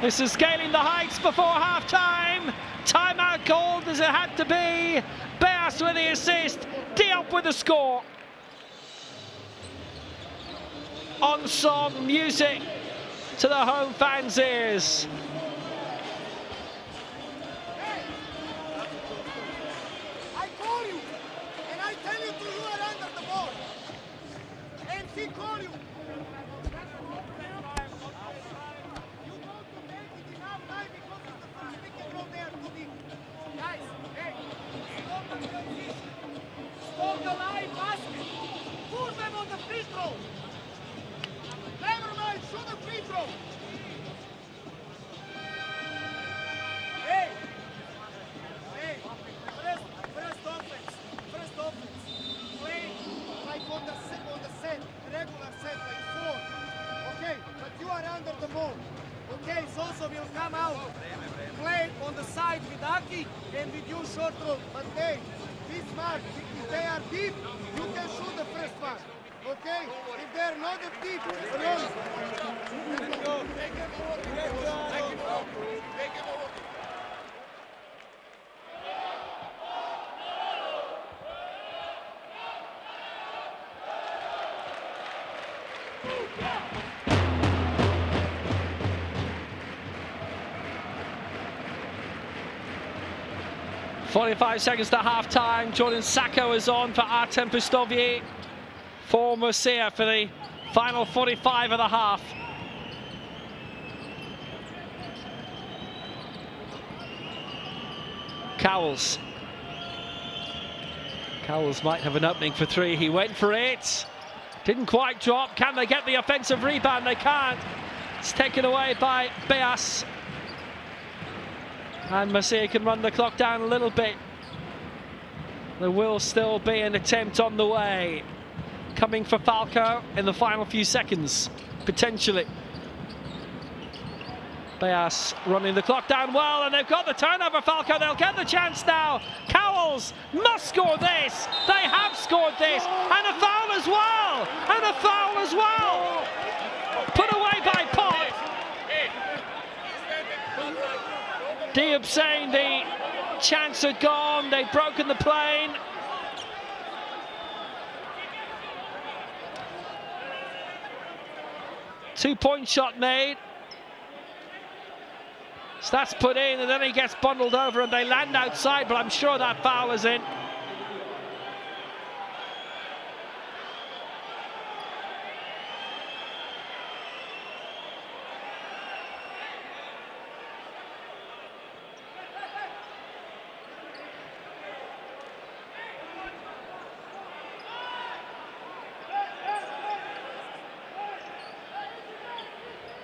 This is scaling the heights before half-time. Timeout called as it had to be. Beas with the assist. Diop with the score. On some music to the home fans' ears. I call you, and I tell you you are under the ball. And he call you. You want to make it enough time because of the first pick and roll there to the guys. Hey, stop the transition. Stop the live basket. Put them on the free throw. Never mind, shoot the free throw. Hey, first offense. Play like on the set, regular set, like 4. Okay, but you are under the ball. Okay, Zoso will come out. Play on the side with Aki and with you short throw. But hey, be smart. If they are deep, you can shoot the first one. Okay? If they are not deep, run. Let's go. Take him over. 45 seconds to half-time. Jordan Sacco is on for Artem Pustovier for Murcia for the final 45 of the half. Cowles. Cowles might have an opening for 3. He went for it. Didn't quite drop. Can they get the offensive rebound? They can't. It's taken away by Beas. And Murcia can run the clock down a little bit. There will still be an attempt on the way. Coming for Falco in the final few seconds, potentially. Beas running the clock down well, and they've got the turnover, Falco. They'll get the chance now. Cowles must score this. They have scored this. And a foul as well. And a foul as well. Put away by Pot. Diop saying the chance had gone. They'd broken the plane. Two-point shot made. Stats put in, and then he gets bundled over and they land outside, but I'm sure that foul is in.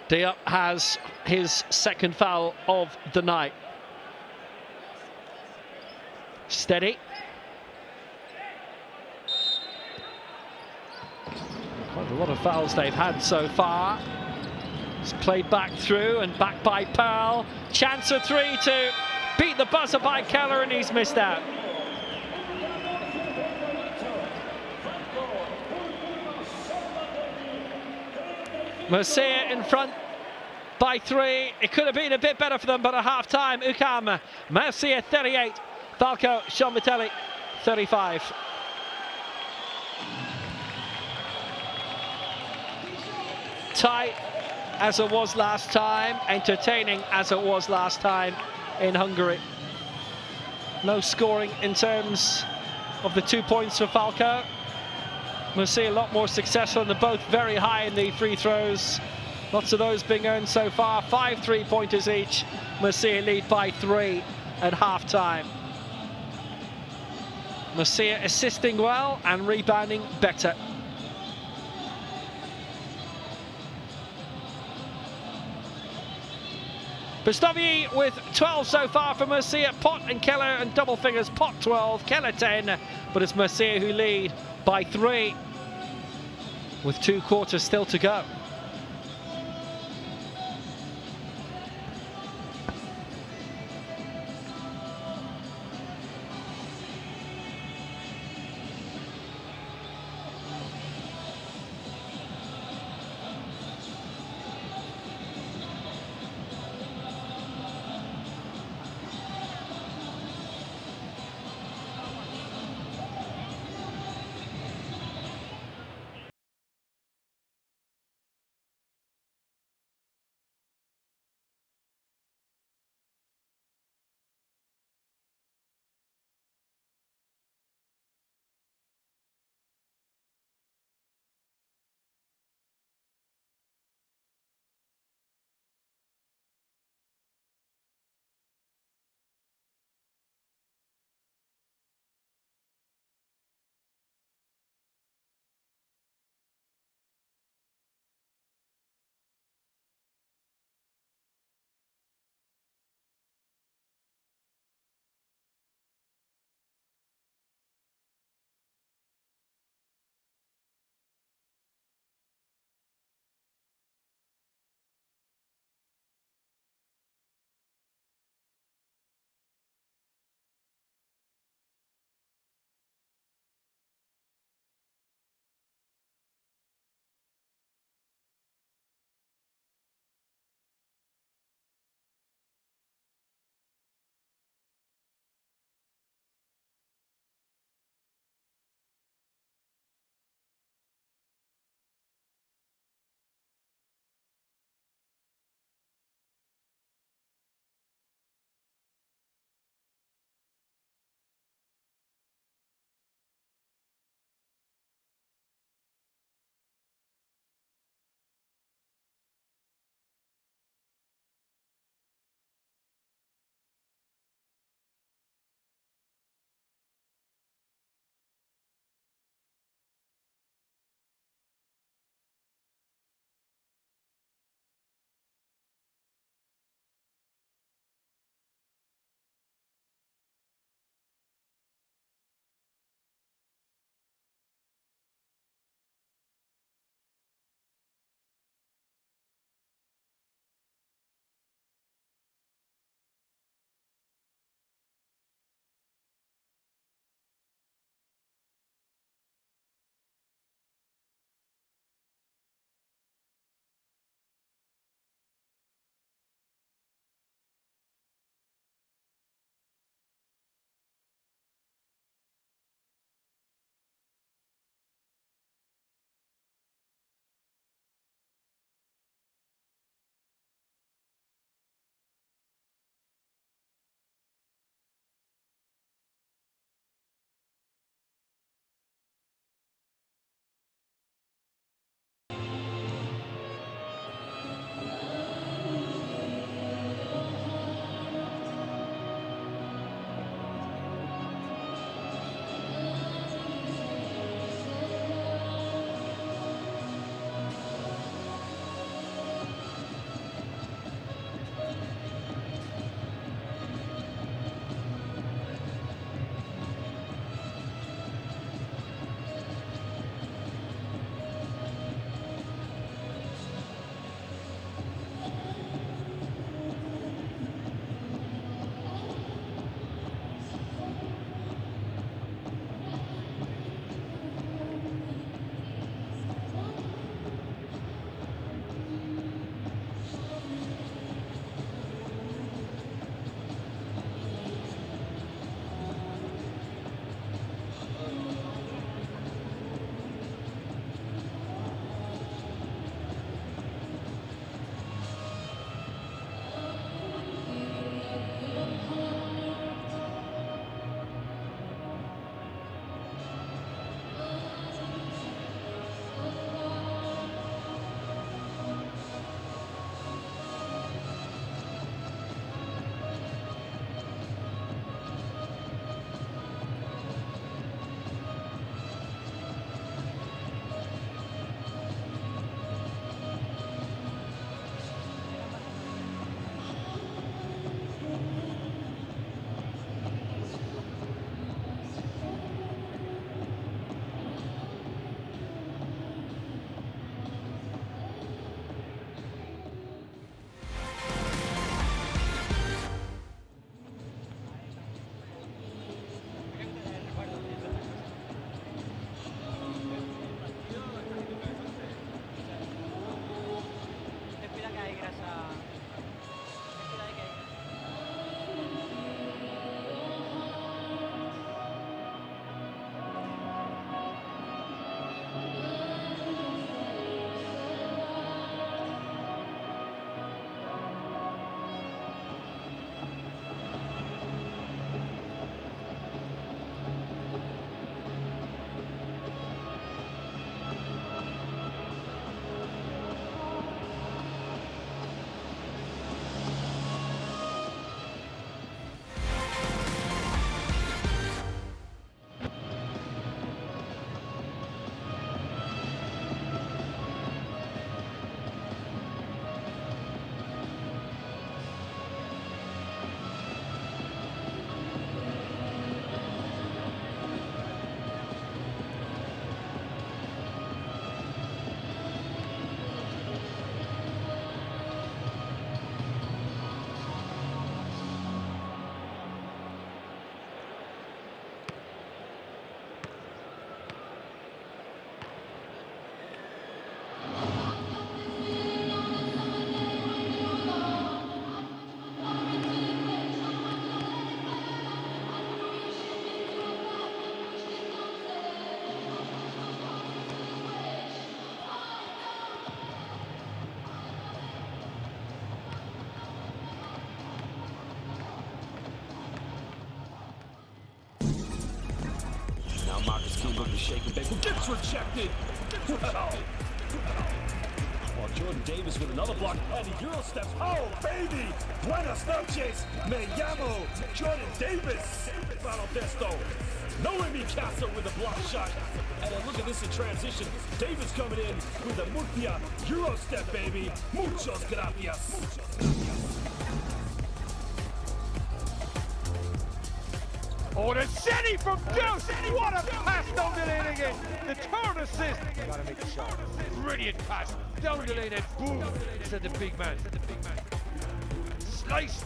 Diop has his second foul of the night. Steady. Quite a lot of fouls they've had so far. It's played back through and back by Pearl. Chance of 3 to beat the buzzer by Keller, and he's missed out. Murcia in front by 3. It could have been a bit better for them, but at half-time, UCAM Murcia 38, Falco Szombathely 35. Tight as it was last time, entertaining as it was last time in Hungary. No scoring in terms of the 2 points for Falco. Murcia a lot more successful, and they're both very high in the free throws. Lots of those being earned so far. 5 3-pointers each. Murcia lead by 3 at half-time. Murcia assisting well and rebounding better. Pustovier with 12 so far for Murcia. Pot and Keller and double figures. Pot 12, Keller 10. But it's Murcia who lead by 3 with 2 quarters still to go. really looking shaky, baby. Gets rejected. Wow. Well, Jordan Davis with another block, and the Euro steps. Oh, baby! Buenas noches. Me llamo Jordan Davis. Baloncesto. No Remy Casa with a block shot. And then look at this in transition. Davis coming in with a Murcia Euro step, baby. Muchos gracias. Oh, the city from Deuce! What a pass down the lane again! The third assist! Gotta make a shot. Brilliant pass down the lane and boom! Said the big man. Sliced!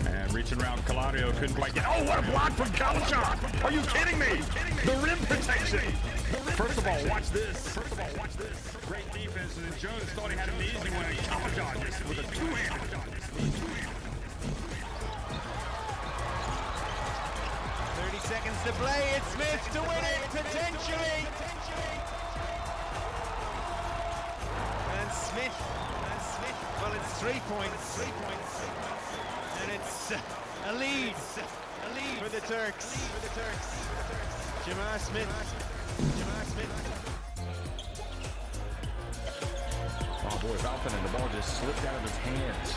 And reaching around, Calario couldn't quite get. Oh, what a block from Kalashon! Are you kidding me? The rim protection! First of all, watch this. Great defense, and then Jones thought he had an easy one, and Kalashon just with a two-handed. 30 seconds to play. It's Smith to win it, potentially. And Smith. Well, it's 3 points. And it's a lead for the Turks. Jamar Smith. Oh boy, Valpin, and the ball just slipped out of his hands.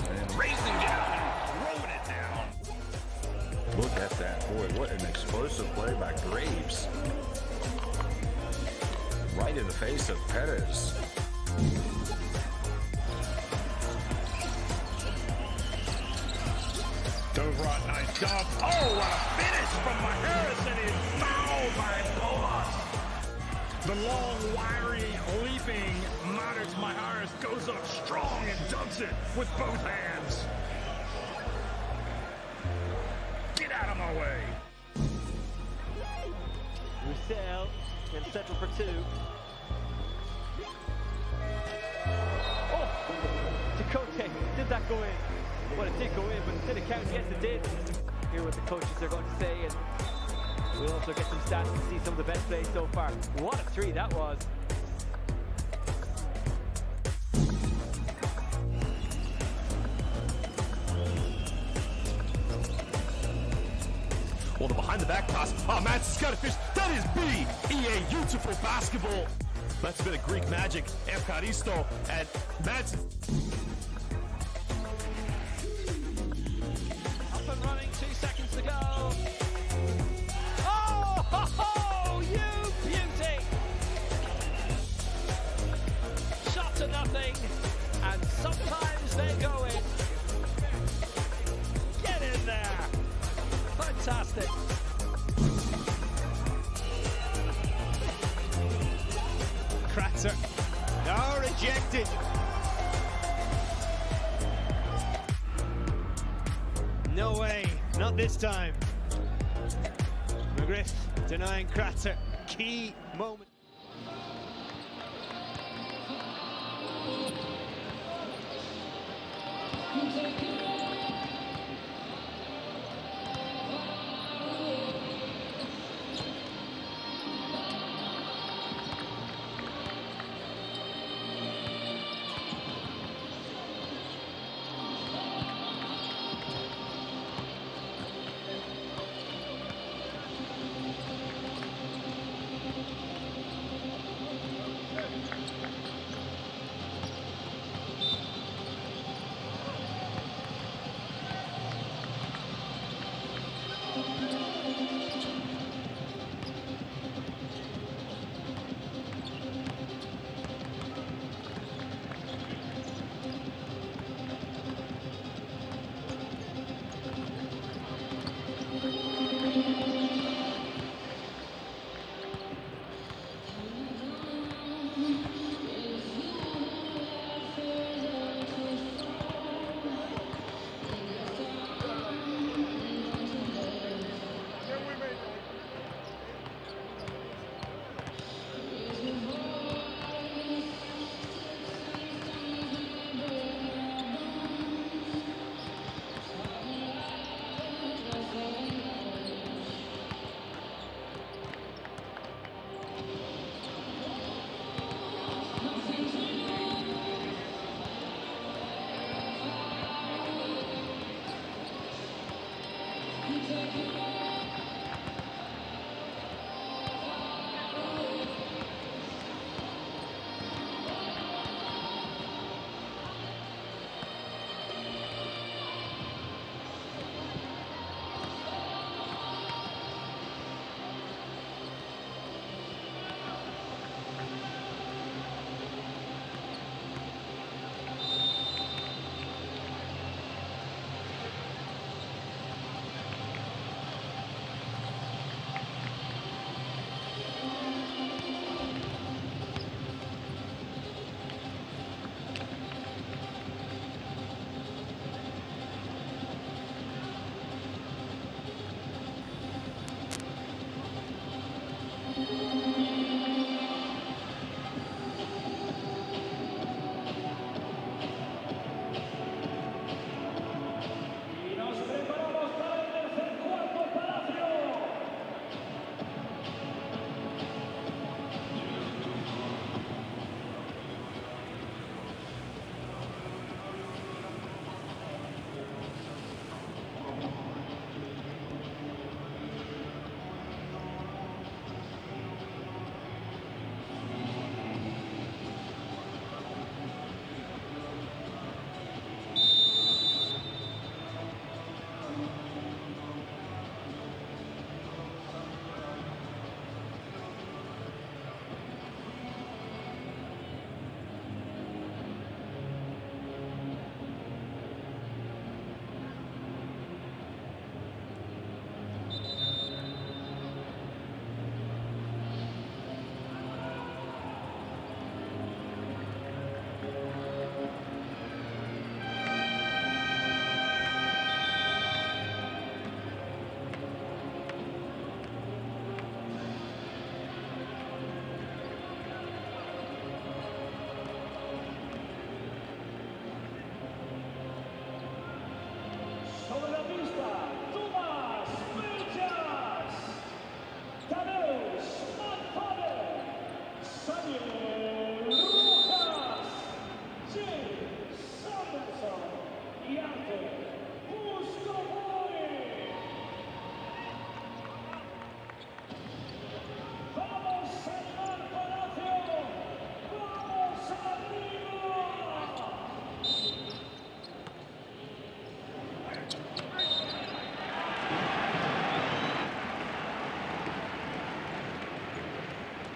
And racing down, throwing it down. Look at that, boy, what an explosive play by Graves. Right in the face of Perez. Dobrot, nice job. Oh, what a finish from Maharis, and he's fouled by Bolas. The long, wiry, leaping Matters Maharis goes up strong and dunks it with both hands. Get out of my way. Roussel can settle for two. Oh! Chakotay, did that go in? Well, it did go in, but it didn't count. Yes, it did. Hear what the coaches are going to say, and we'll also get some stats to see some of the best plays so far. What a three that was. Well, the behind-the-back pass. Oh, Manson's got a fish. That is BEA beautiful basketball. That's a bit of Greek magic. Evkaristo and Manson. Up and running, 2 seconds to go. Oh, you beauty! Shot to nothing, and sometimes they go in. Get in there. Fantastic. Kratzer. No, rejected. No way, not this time. McGriff denying Kratzer. Key moment.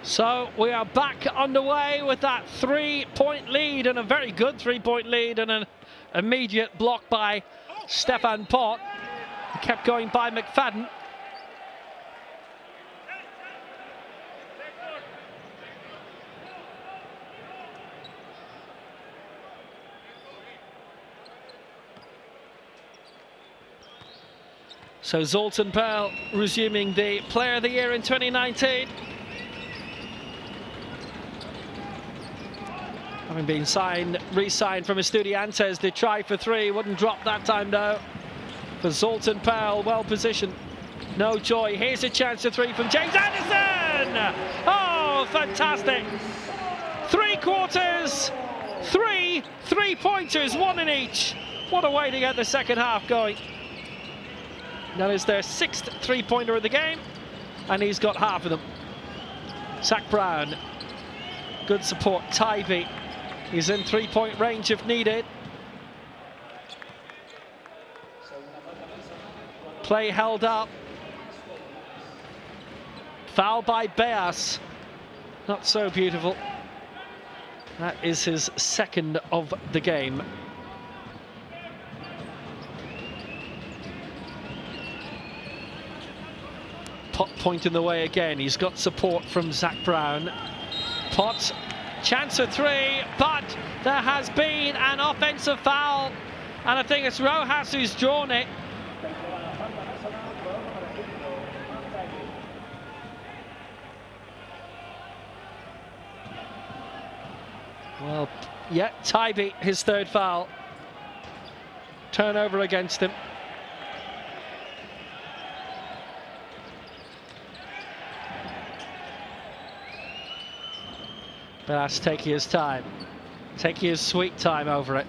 So we are back underway with that 3-point lead, and a very good 3-point lead, and an immediate block by Stefan Pott. He kept going by McFadden. So Zoltan Pearl resuming the Player of the Year in 2019. Having been re-signed from Estudiantes, the try for three wouldn't drop that time though. For Zoltan Pearl, well positioned. No joy. Here's a chance to three from James Anderson. Oh, fantastic. 3 quarters, 3 3-pointers, 1 in each. What a way to get the second half going. That is their 6th 3-pointer of the game, and he's got half of them. Zach Brown, good support. Tybee, he's in 3-point range if needed. Play held up. Foul by Beas. Not so beautiful. That is his 2nd of the game. Pott pointing the way again. He's got support from Zach Brown. Pott, chance of three, but there has been an offensive foul, and I think it's Rojas who's drawn it. Well, yeah, Tybee, his 3rd foul. Turnover against him. Beas taking his time, taking his sweet time over it.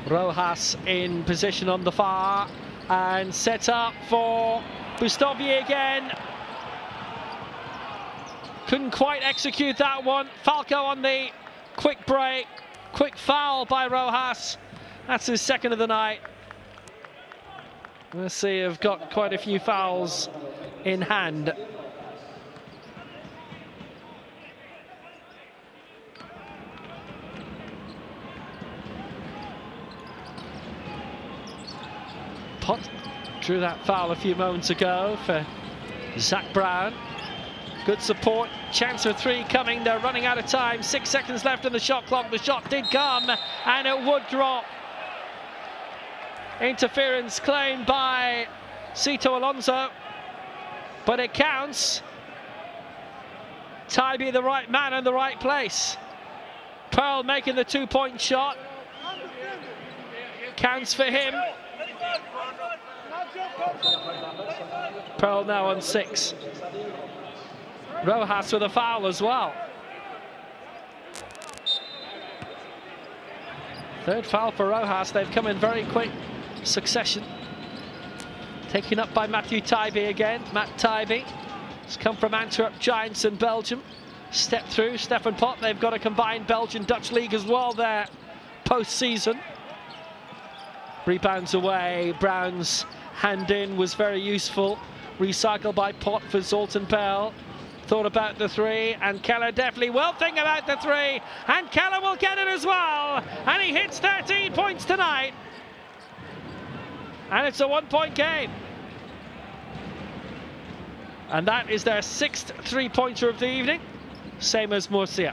Rojas in position on the far and set up for Bustovier again. Couldn't quite execute that one. Falco on the quick break, quick foul by Rojas. That's his 2nd of the night. Let's see, I've got quite a few fouls in hand. Pott drew that foul a few moments ago for Zach Brown. Good support, chance for three coming. They're running out of time. 6 seconds left in the shot clock. The shot did come, and it would drop. Interference claimed by Cito Alonso, but it counts. Tybee the right man in the right place. Pearl making the 2-point shot. Counts for him. Pearl now on 6. Rojas with a foul as well. Third foul for Rojas. They've come in very quick succession. Taken up by Matthew Tybee again. Matt Tybee has come from Antwerp Giants in Belgium. Step through, Stefan Pot. They've got a combined Belgian-Dutch league as well there post-season. Rebounds away. Brown's hand in was very useful. Recycled by Pot for Zoltan Pearl. Thought about the 3, and Keller definitely will think about the 3, and Keller will get it as well, and he hits 13 points tonight, and it's a 1-point game, and that is their 6th 3-pointer of the evening, same as Murcia.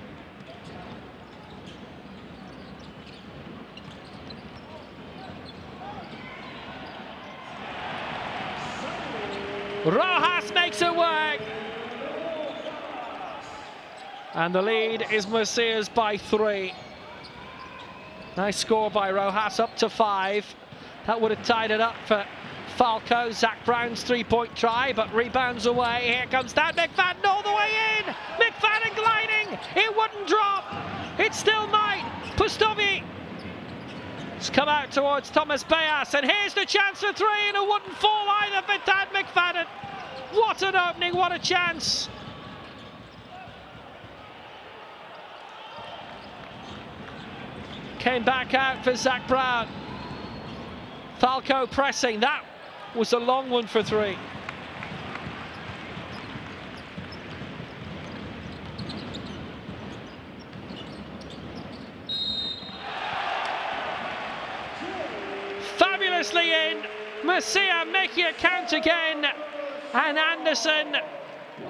Rojas makes it work. And the lead is Murcia's by 3. Nice score by Rojas, up to 5. That would have tied it up for Falco. Zach Brown's 3-point try, but rebounds away. Here comes Dan McFadden all the way in. McFadden gliding. It wouldn't drop. It still might. Pustovi. It's come out towards Thomas Bayas, and here's the chance for 3, and it wouldn't fall either for Dan McFadden. What an opening, what a chance. Came back out for Zach Brown. Falco pressing. That was a long one for 3. Fabulously in. Murcia making a count again. And Anderson,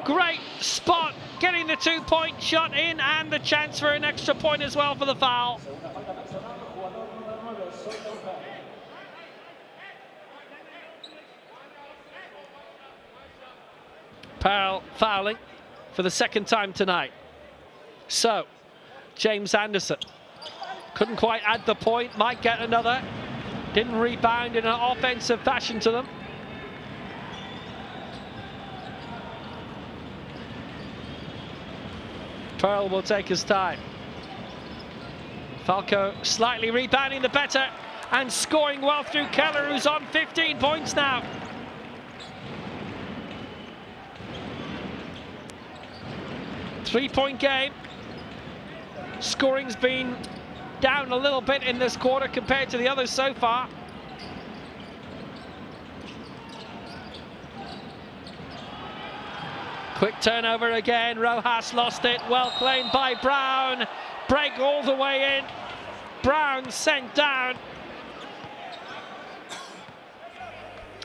great spot, getting the 2-point shot in, and the chance for an extra point as well for the foul. Pearl fouling for the 2nd time tonight. So, James Anderson couldn't quite add the point, might get another. Didn't rebound in an offensive fashion to them. Pearl will take his time. Falco slightly rebounding the better and scoring well through Keller, who's on 15 points now. Three-point game. Scoring's been down a little bit in this quarter compared to the others so far. Quick turnover again. Rojas lost it. Well claimed by Brown. Break all the way in. Brown sent down.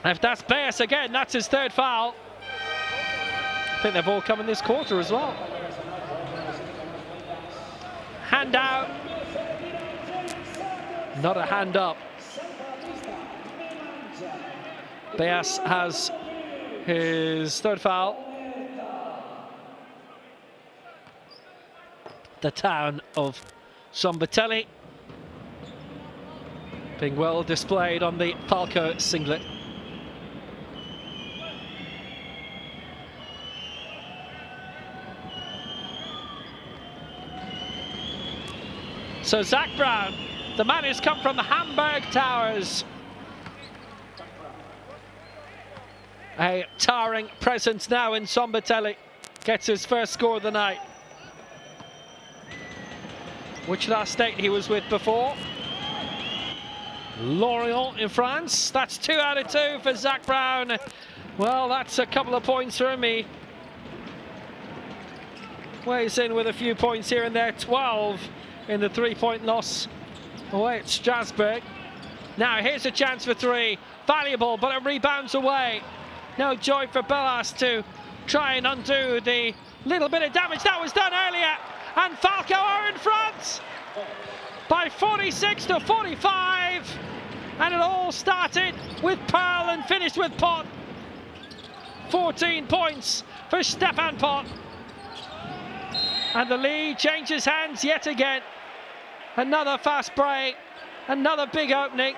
If that's Bayas again, that's his 3rd foul. I think they've all come in this quarter as well. Hand out. Not a hand up. Bayas has his 3rd foul. The town of Szombathely being well displayed on the Falco singlet. So Zach Brown, the man who's come from the Hamburg Towers. A towering presence now in Szombathely. Gets his 1st score of the night. Wichita State he was with before. Lorient in France. That's 2 out of 2 for Zach Brown. Well, that's a couple of points for me. Weighs in with a few points here and there. 12 in the 3-point loss away at Strasbourg. Now here's a chance for 3. Valuable, but it rebounds away. No joy for Bellas to try and undo the little bit of damage that was done earlier. And Falco are in front by 46 to 45. And it all started with Pearl and finished with Pot. 14 points for Stefan Pot. And the lead changes hands yet again. Another fast break, another big opening.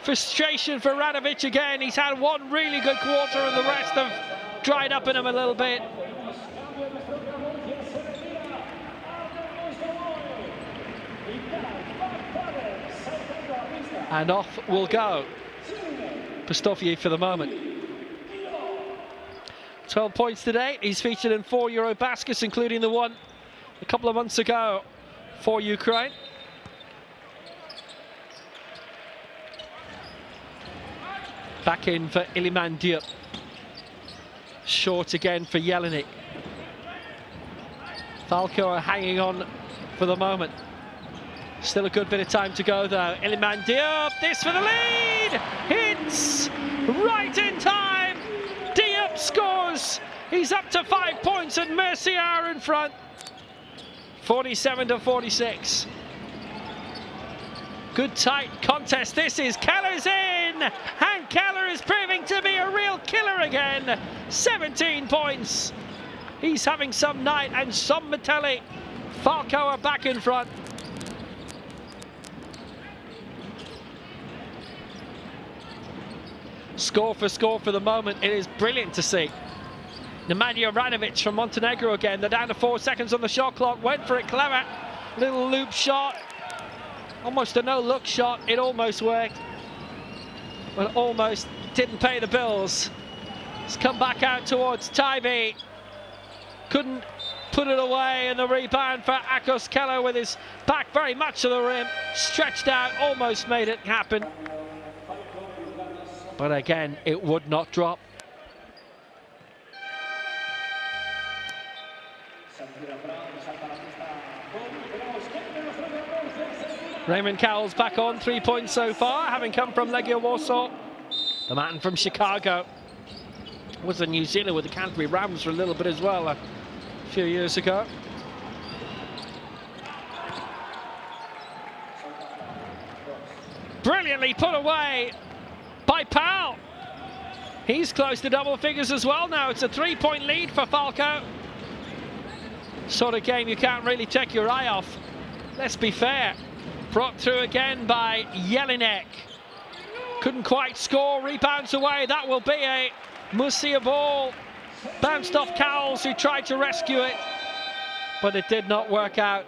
Frustration for Radovic again. He's had one really good quarter and the rest have dried up in him a little bit. And off will go Szombathely for the moment. 12 points today. He's featured in 4 Euro baskets, including the one a couple of months ago for Ukraine. Back in for Iliman Diop. Short again for Jelinek. Falco are hanging on for the moment. Still a good bit of time to go though. Iliman Diop, this for the lead! Hits right in time! Diop scores! He's up to 5 points and Murcia are in front. 47-46. Good tight contest this is. Keller's in! And Keller is proving to be a real killer again. 17 points. He's having some night, and Szombathely. Falco are back in front. Score for the moment. It is brilliant to see. Nemanja Radovic from Montenegro again. They're down to 4 seconds on the shot clock. Went for it clever. Little loop shot. Almost a no-look shot. It almost worked. But almost didn't pay the bills. It's come back out towards Tybee. Couldn't put it away, and the rebound for Akos Keller with his back very much to the rim. Stretched out, almost made it happen. But again, it would not drop. Raymond Cowell's back on, 3 points so far, having come from Legia Warsaw. The man from Chicago was a New Zealand with the Canterbury Rams for a little bit as well a few years ago. Brilliantly put away by Powell. He's close to double figures as well now. It's a 3-point lead for Falco. Sort of game you can't really take your eye off. Let's be fair. Brought through again by Jelinek. Couldn't quite score, rebounds away. That will be a Murcia ball. Bounced off Cowles, who tried to rescue it, but it did not work out.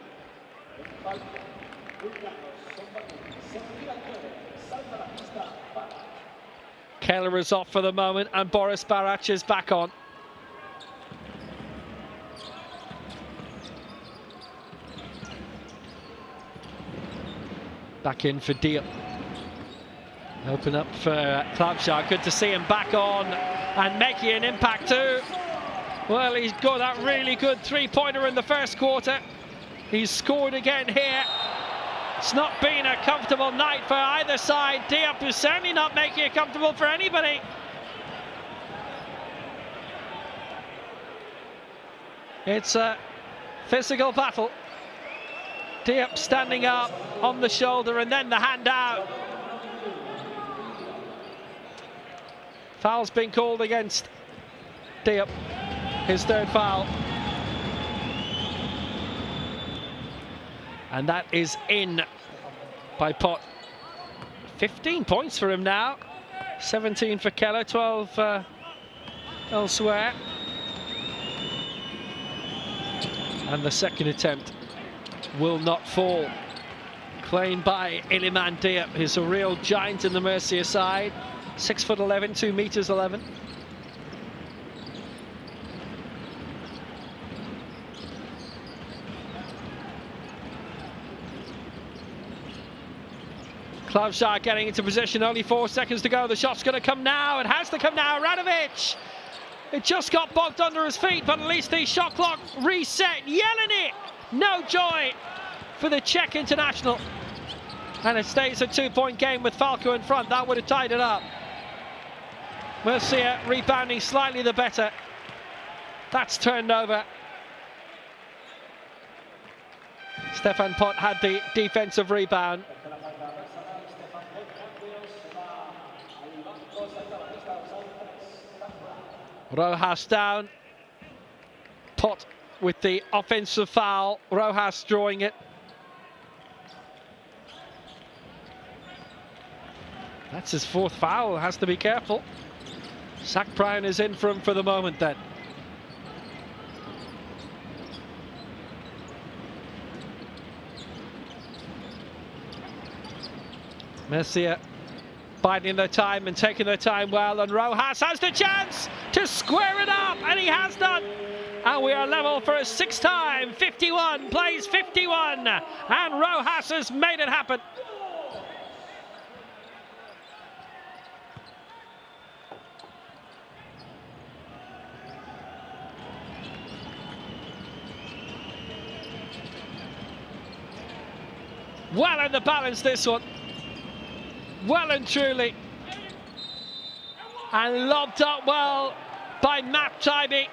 Keller is off for the moment, and Boris Barac is back on. Back in for Diop. Open up for Klabschar. Good to see him back on and making an impact too. Well, he's got that really good three-pointer in the first quarter. He's scored again here. It's not been a comfortable night for either side. Diop is certainly not making it comfortable for anybody. It's a physical battle. Diop standing up on the shoulder and then the hand out. Foul's been called against Diop, his third foul. And that is in by Pot. 15 points for him now. 17 for Keller, 12 elsewhere. And the second attempt will not fall. Claimed by Iliman Diop, who's a real giant in the Murcia side. 6'11", 2 meters 11. Klabschar getting into position, only 4 seconds to go. The shot's going to come now. It has to come now. Radovic. It just got bogged under his feet, but at least the shot clock reset. Jelinek. No joy for the Czech international. And it stays a 2-point game with Falco in front. That would have tied it up. Murcia rebounding slightly the better. That's turned over. Stefan Pot had the defensive rebound. Rojas down. Pot with the offensive foul. Rojas drawing it. That's his fourth foul, has to be careful. Zach Brown is in for him for the moment then. Murcia biding their time and taking their time well, and Rojas has the chance to square it up, and he has done. And we are level for a sixth time. 51 plays 51, and Rojas has made it happen. Well in the balance, this one. Well and truly. And lobbed up well by Matt Tybee.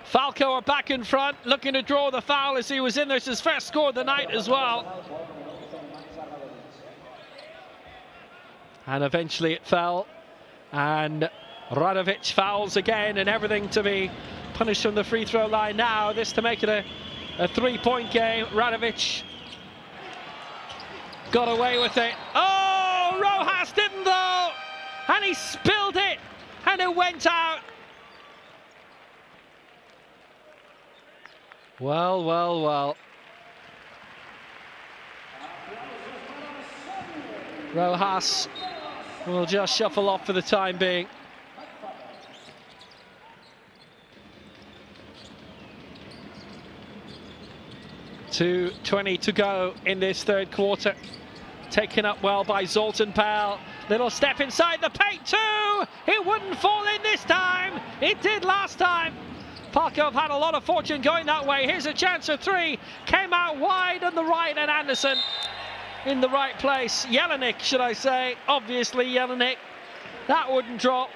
Falco are back in front, looking to draw the foul as he was in. This his first score of the night as well. And eventually it fell. And Radovic fouls again, and everything to be punished from the free throw line now. This to make it a three-point game. Radovic got away with it. Oh, Rojas didn't though, and he spilled it, and it went out. Well, well, well. Rojas will just shuffle off for the time being. 2:20 to go in this third quarter. Taken up well by Zoltan Pal. Little step inside the paint too. It wouldn't fall in this time. It did last time. Falco have had a lot of fortune going that way. Here's a chance for three. Came out wide on the right, and Anderson in the right place. Jelinek, should I say. Obviously Jelinek. That wouldn't drop.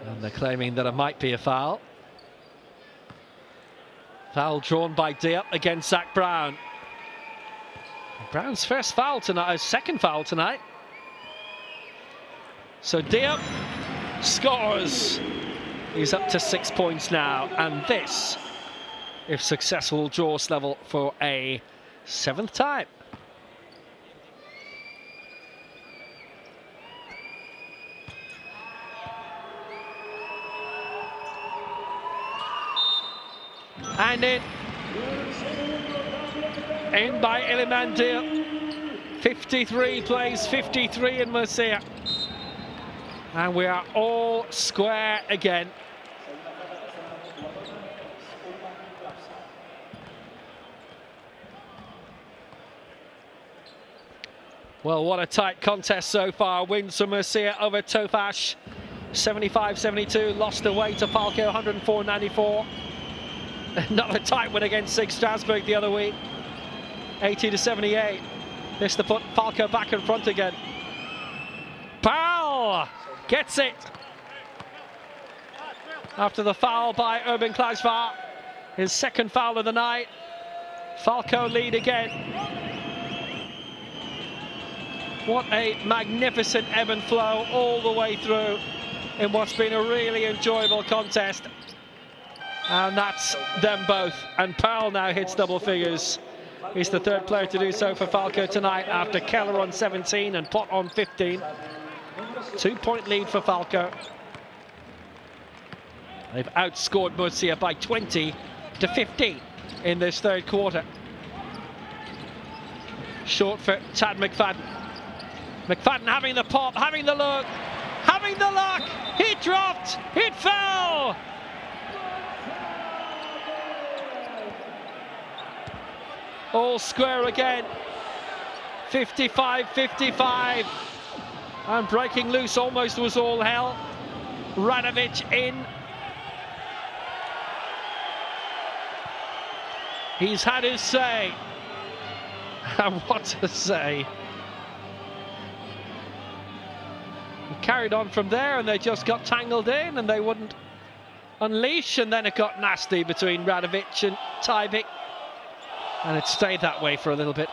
And they're claiming that it might be a foul. Foul drawn by Diop against Zach Brown. Brown's first foul tonight, second foul tonight. So Diop scores. He's up to 6 points now, and this, if successful, draws level for a seventh time. And in by Iliman Diop. 53 plays 53 in Murcia. And we are all square again. Well, what a tight contest so far. Wins for Murcia over Tofaş, 75-72. Lost away to Falco, 104-94. Not a tight one against Sig Strasbourg the other week, 80-78. This to put Falco back in front again. Powell gets it after the foul by Urban Klajvar. His second foul of the night. Falco lead again. What a magnificent ebb and flow all the way through in what's been a really enjoyable contest. And that's them both. And Powell now hits double figures. He's the third player to do so for Falco tonight, after Keller on 17 and Pot on 15. 2-point lead for Falco. They've outscored Murcia by 20-15 in this third quarter. Short for Chad McFadden. McFadden having the pop, having the look, having the luck. He dropped, it fell. All square again. 55-55. And breaking loose almost was all hell. Radovic in. He's had his say. And what to say. He carried on from there, and they just got tangled in, and they wouldn't unleash, and then it got nasty between Radovic and Tybee, and it stayed that way for a little bit.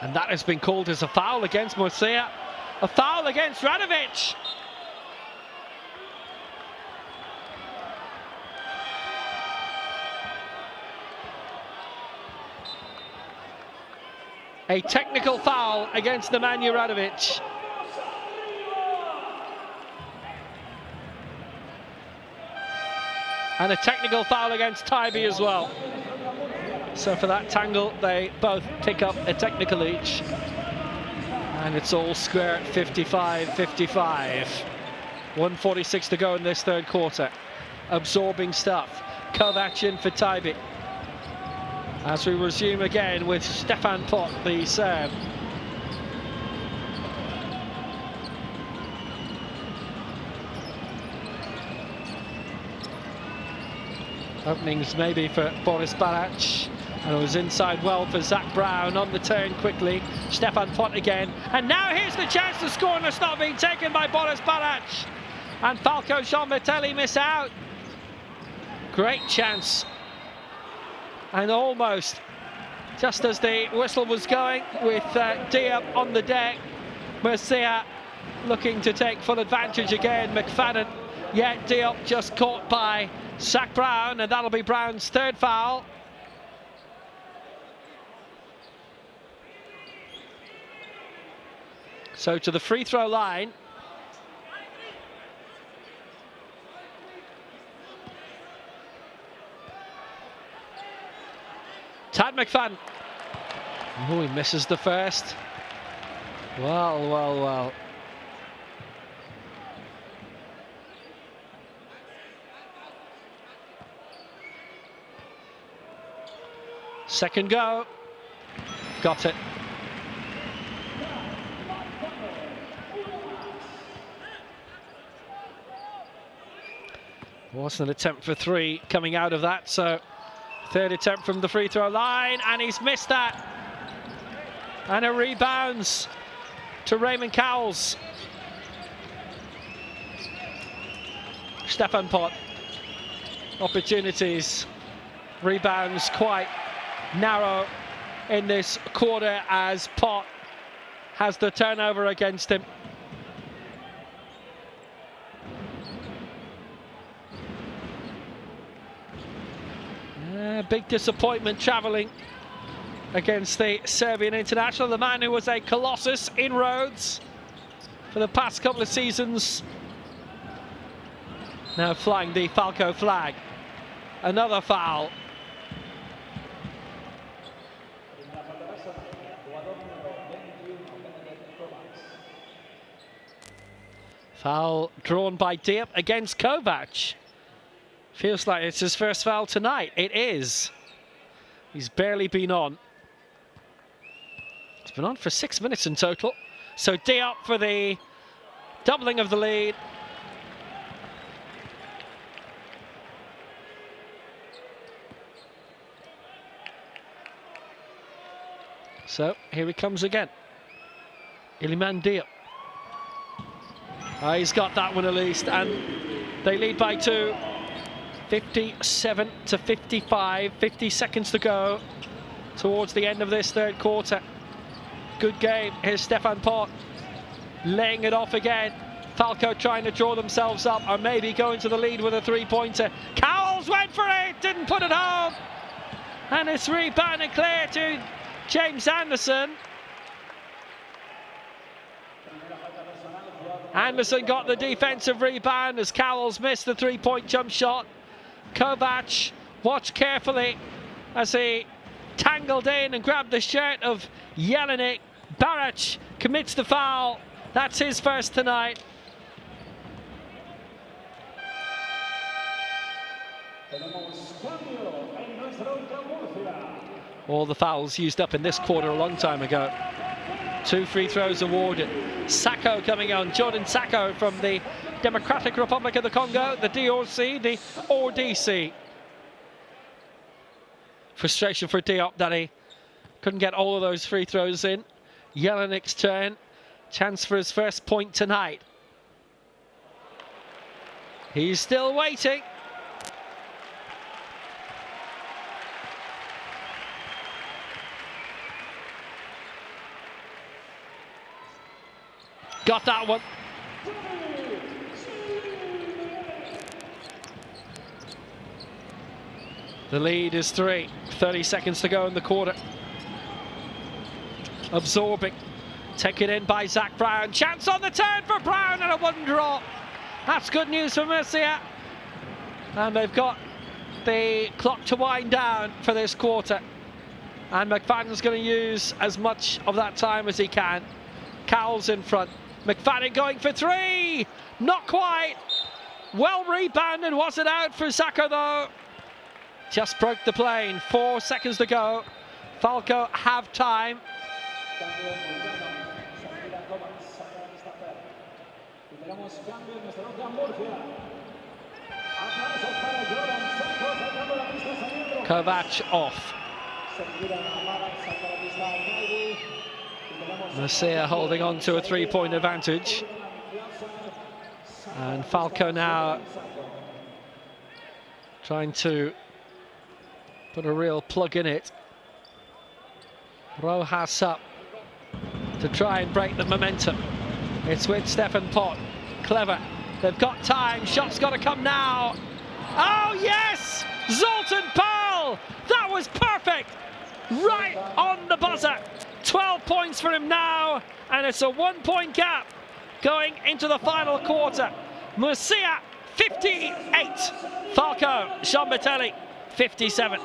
And that has been called as a foul against Murcia. A foul against Radovic. A technical foul against Nemanja Radovic. And a technical foul against Tybee as well. So for that tangle, they both pick up a technical each. And it's all square at 55-55. 1:46 to go in this third quarter. Absorbing stuff. Kovac in for Tybee. As we resume again with Stefan Pot, the Serb. Openings maybe for Boris Barac. And it was inside well for Zach Brown on the turn quickly. Stefan Pot again. And now here's the chance to score, and it's not being taken by Boris Barac. And Falco Szombathely miss out. Great chance. And almost, just as the whistle was going, with Diop on the deck, Murcia looking to take full advantage again. McFadden, yet Diop just caught by Zach Brown, and that'll be Brown's third foul. So to the free throw line. Tad McFadden. Oh, he misses the first. Well, well, well. Second go. Got it. Was an attempt for three coming out of that, so third attempt from the free throw line, and he's missed that. And it rebounds to Raymond Cowles. Stefan Pot. Opportunities. Rebounds quite narrow in this quarter as Pot has the turnover against him. Big disappointment travelling against the Serbian international, the man who was a colossus in Rhodes for the past couple of seasons. Now flying the Falco flag. Another foul. Foul drawn by Diop against Kovac. Feels like it's his first foul tonight. It is. He's barely been on. He's been on for 6 minutes in total. So Diop for the doubling of the lead. So here he comes again. Iliman Diop. He's got that one at least, and they lead by 2. 57-55, 50 seconds to go towards the end of this third quarter. Good game. Here's Stefan Pot laying it off again. Falco trying to draw themselves up, or maybe going to the lead with a three-pointer. Cowles went for it, didn't put it home. And it's rebounded clear to James Anderson. Anderson got the defensive rebound as Cowles missed the three-point jump shot. Kovac watched carefully as he tangled in and grabbed the shirt of Jelinek. Barac commits the foul. That's his first tonight. All the fouls used up in this quarter a long time ago. 2 free throws awarded. Sacco coming on, Jordan Sacco from the Democratic Republic of the Congo, the DRC, the ODC. Frustration for Diop that he Couldn't get all of those free throws in. Jelenic's turn. Chance for his first point tonight. He's still waiting. Got that one. The lead is 3. 30 seconds to go in the quarter. Absorbing. Taken in by Zach Brown. Chance on the turn for Brown and a one draw. That's good news for Murcia. And they've got the clock to wind down for this quarter. And McFadden's going to use as much of that time as he can. Cowell's in front. McFadden going for 3. Not quite. Well rebounded. Was it out for Sacco though? Just broke the plane. 4 seconds to go. Falco have time. Kovac off. Murcia holding on to a 3-point advantage. And Falco now trying to put a real plug in it. Rojas up to try and break the momentum. It's with Stefan Pott. Clever. They've got time. Shot's got to come now. Oh, yes! Zoltan Powell! That was perfect! Right on the buzzer. 12 points for him now. And it's a 1-point gap going into the final quarter. Murcia 58. Falco Szombathely 57.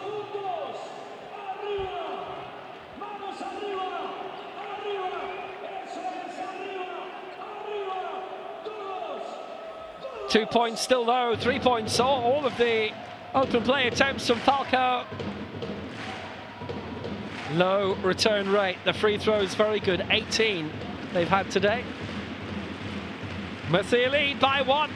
Two points still though, 3 points. All of the open play attempts from Falco. Low return rate. The free throws very good. 18 they've had today. Murcia lead by 1.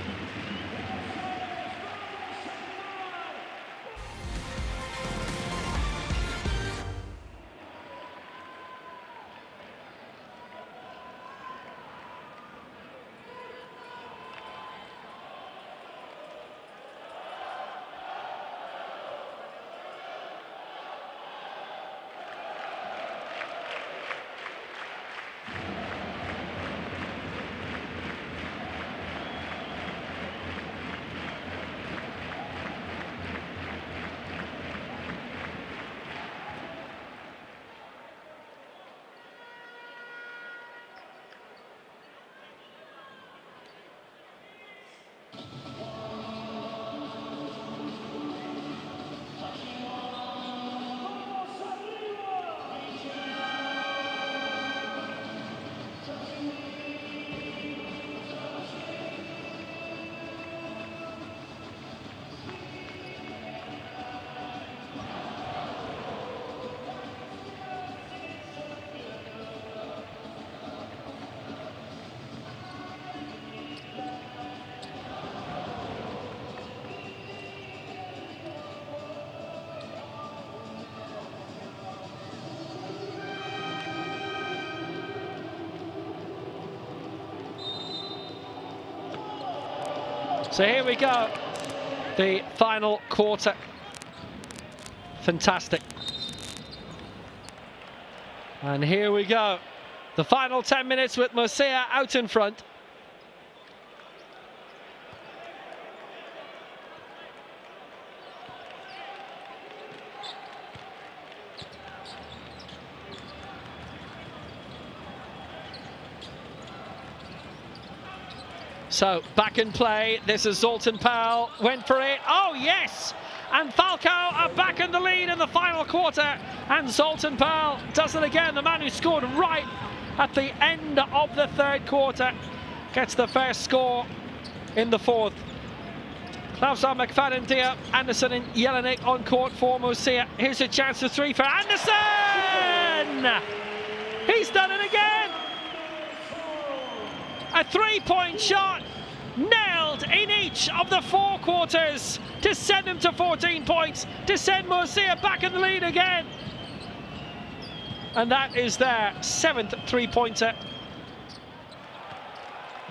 So here we go, the final quarter. Fantastic. And here we go, the final 10 minutes with Murcia out in front. So back in play, this is Zoltan Powell, went for it, oh yes! And Falco are back in the lead in the final quarter, and Zoltan Powell does it again, the man who scored right at the end of the third quarter, gets the first score in the fourth. Klausar, McFadden, Dia, Anderson and Jelinek on court for Murcia. Here's a chance for 3 for Anderson! He's done it again! A 3-point shot, nailed in each of the 4 quarters to send him to 14 points, to send Murcia back in the lead again. And that is their 7th three-pointer.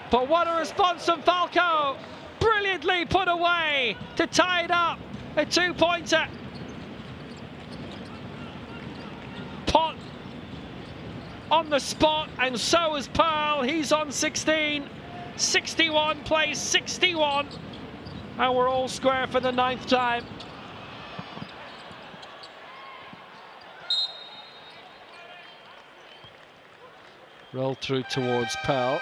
But what a response from Falco. Brilliantly put away to tie it up. A 2-pointer. Pot on the spot, and so is Pearl. He's on 16. 61 plays 61. And we're all square for the 9th time. Roll through towards Pearl.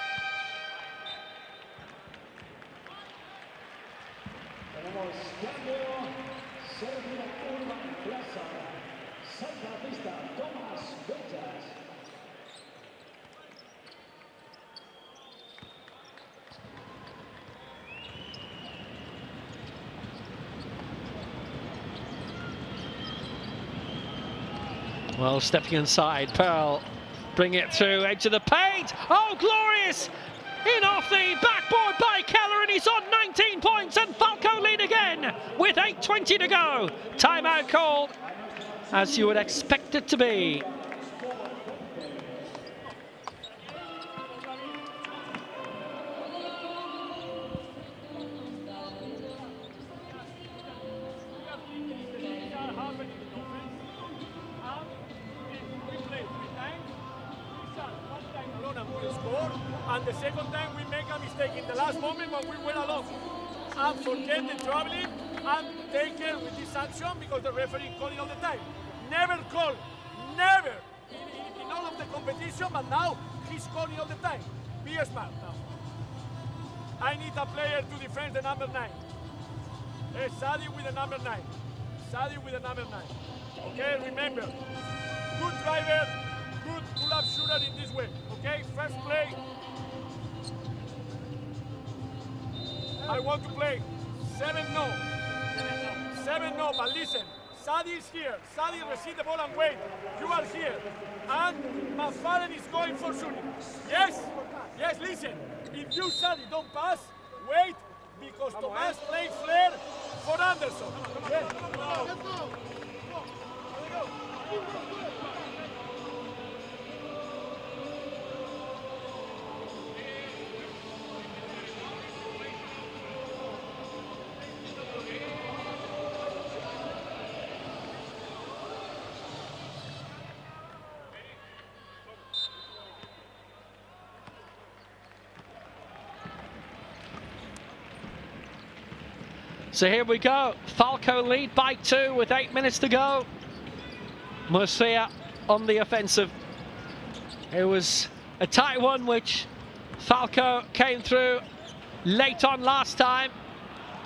Well, stepping inside, Pearl bring it through, edge of the paint. Oh, glorious! In off the backboard by Keller, and he's on 19 points, and Falco lead again with 8:20 to go. Timeout called, as you would expect it to be. And the second time we make a mistake in the last moment when we went along. And forget the traveling and take care with this action because the referee calling all the time. Never call, never in all of the competition, but now he's calling all the time. Be smart now. I need a player to defend the number 9. Hey, Sadi with the number 9. Sadi with the number 9. Okay, remember, good driver, good pull-up shooter in this way. Okay, first play. I want to play 7 no. 7 no, but listen, Sadi is here. Sadi receive the ball and wait. You are here. And McFadden is going for shooting. Yes? Yes, listen. If you, Sadi, don't pass, wait, because Tomas play flare for Anderson. Yes. So here we go. Falco lead by 2 with 8 minutes to go. Murcia on the offensive. It was a tight one, which Falco came through late on last time,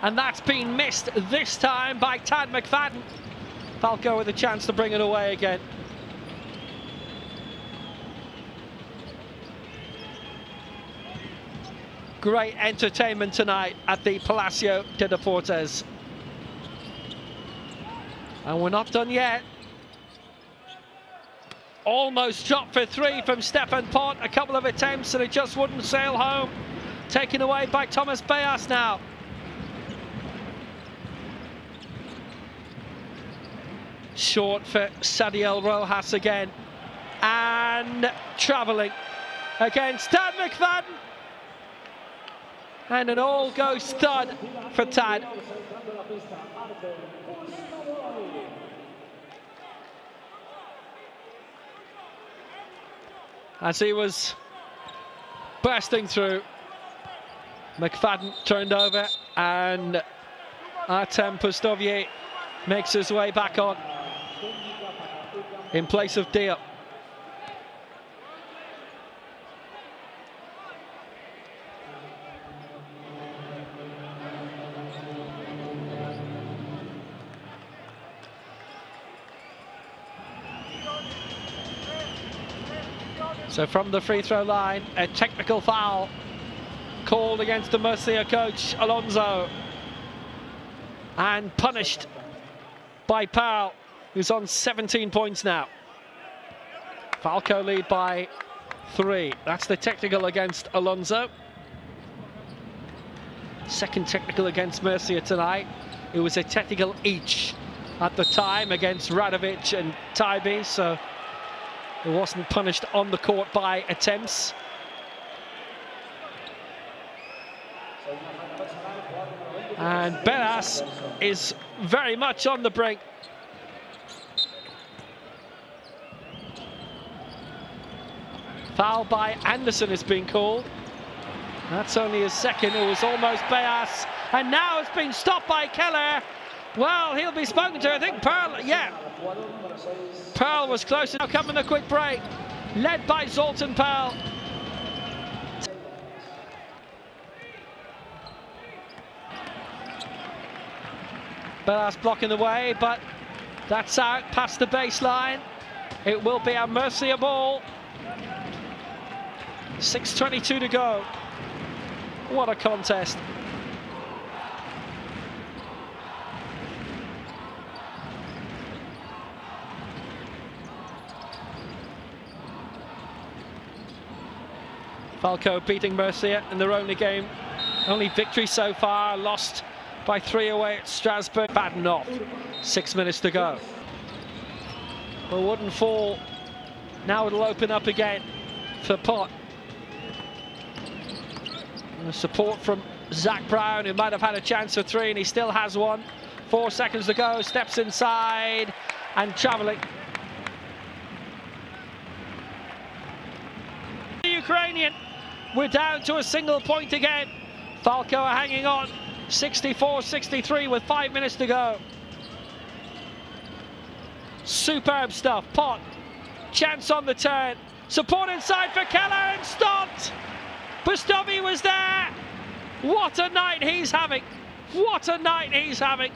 and that's been missed this time by Tad McFadden. Falco with a chance to bring it away again. Great entertainment tonight at the Palacio de Deportes. And we're not done yet. Almost dropped for 3 from Stefan Pott. A couple of attempts and it just wouldn't sail home. Taken away by Thomas Bayas now. Short for Sadiel Rojas again. And travelling against Tad McFadden. And an all-go stud for Tad. As he was bursting through, McFadden turned over and Artem Pustovier makes his way back on in place of Diop. So from the free throw line, a technical foul called against the Murcia coach, Alonso. And punished by Powell, who's on 17 points now. Falco lead by 3. That's the technical against Alonso. Second technical against Murcia tonight. It was a technical each at the time against Radovic and Tybee, so It wasn't punished on the court by attempts. And Belas is very much on the brink. Foul by Anderson is being called. That's only his second. It was almost Belas. And now it's been stopped by Keller. Well, he'll be spoken to. I think Pearl, yeah. Pearl was close. Now coming a quick break. Led by Zoltan Pearl. Belas blocking the way, but that's out past the baseline. It will be a Murcia ball. 6:22 to go. What a contest. Falco beating Murcia in their only game. Only victory so far, lost by 3 away at Strasbourg. Batten off. 6 minutes to go. Well, wouldn't fall. Now it'll open up again for Pot. And the support from Zach Brown, who might have had a chance for 3, and he still has one. 4 seconds to go, steps inside and travelling. The Ukrainian, we're down to a single point again. Falco are hanging on, 64-63 with 5 minutes to go. Superb stuff. Pot, chance on the turn. Support inside for Keller and stopped. Pustovi was there. What a night he's having. What a night he's having.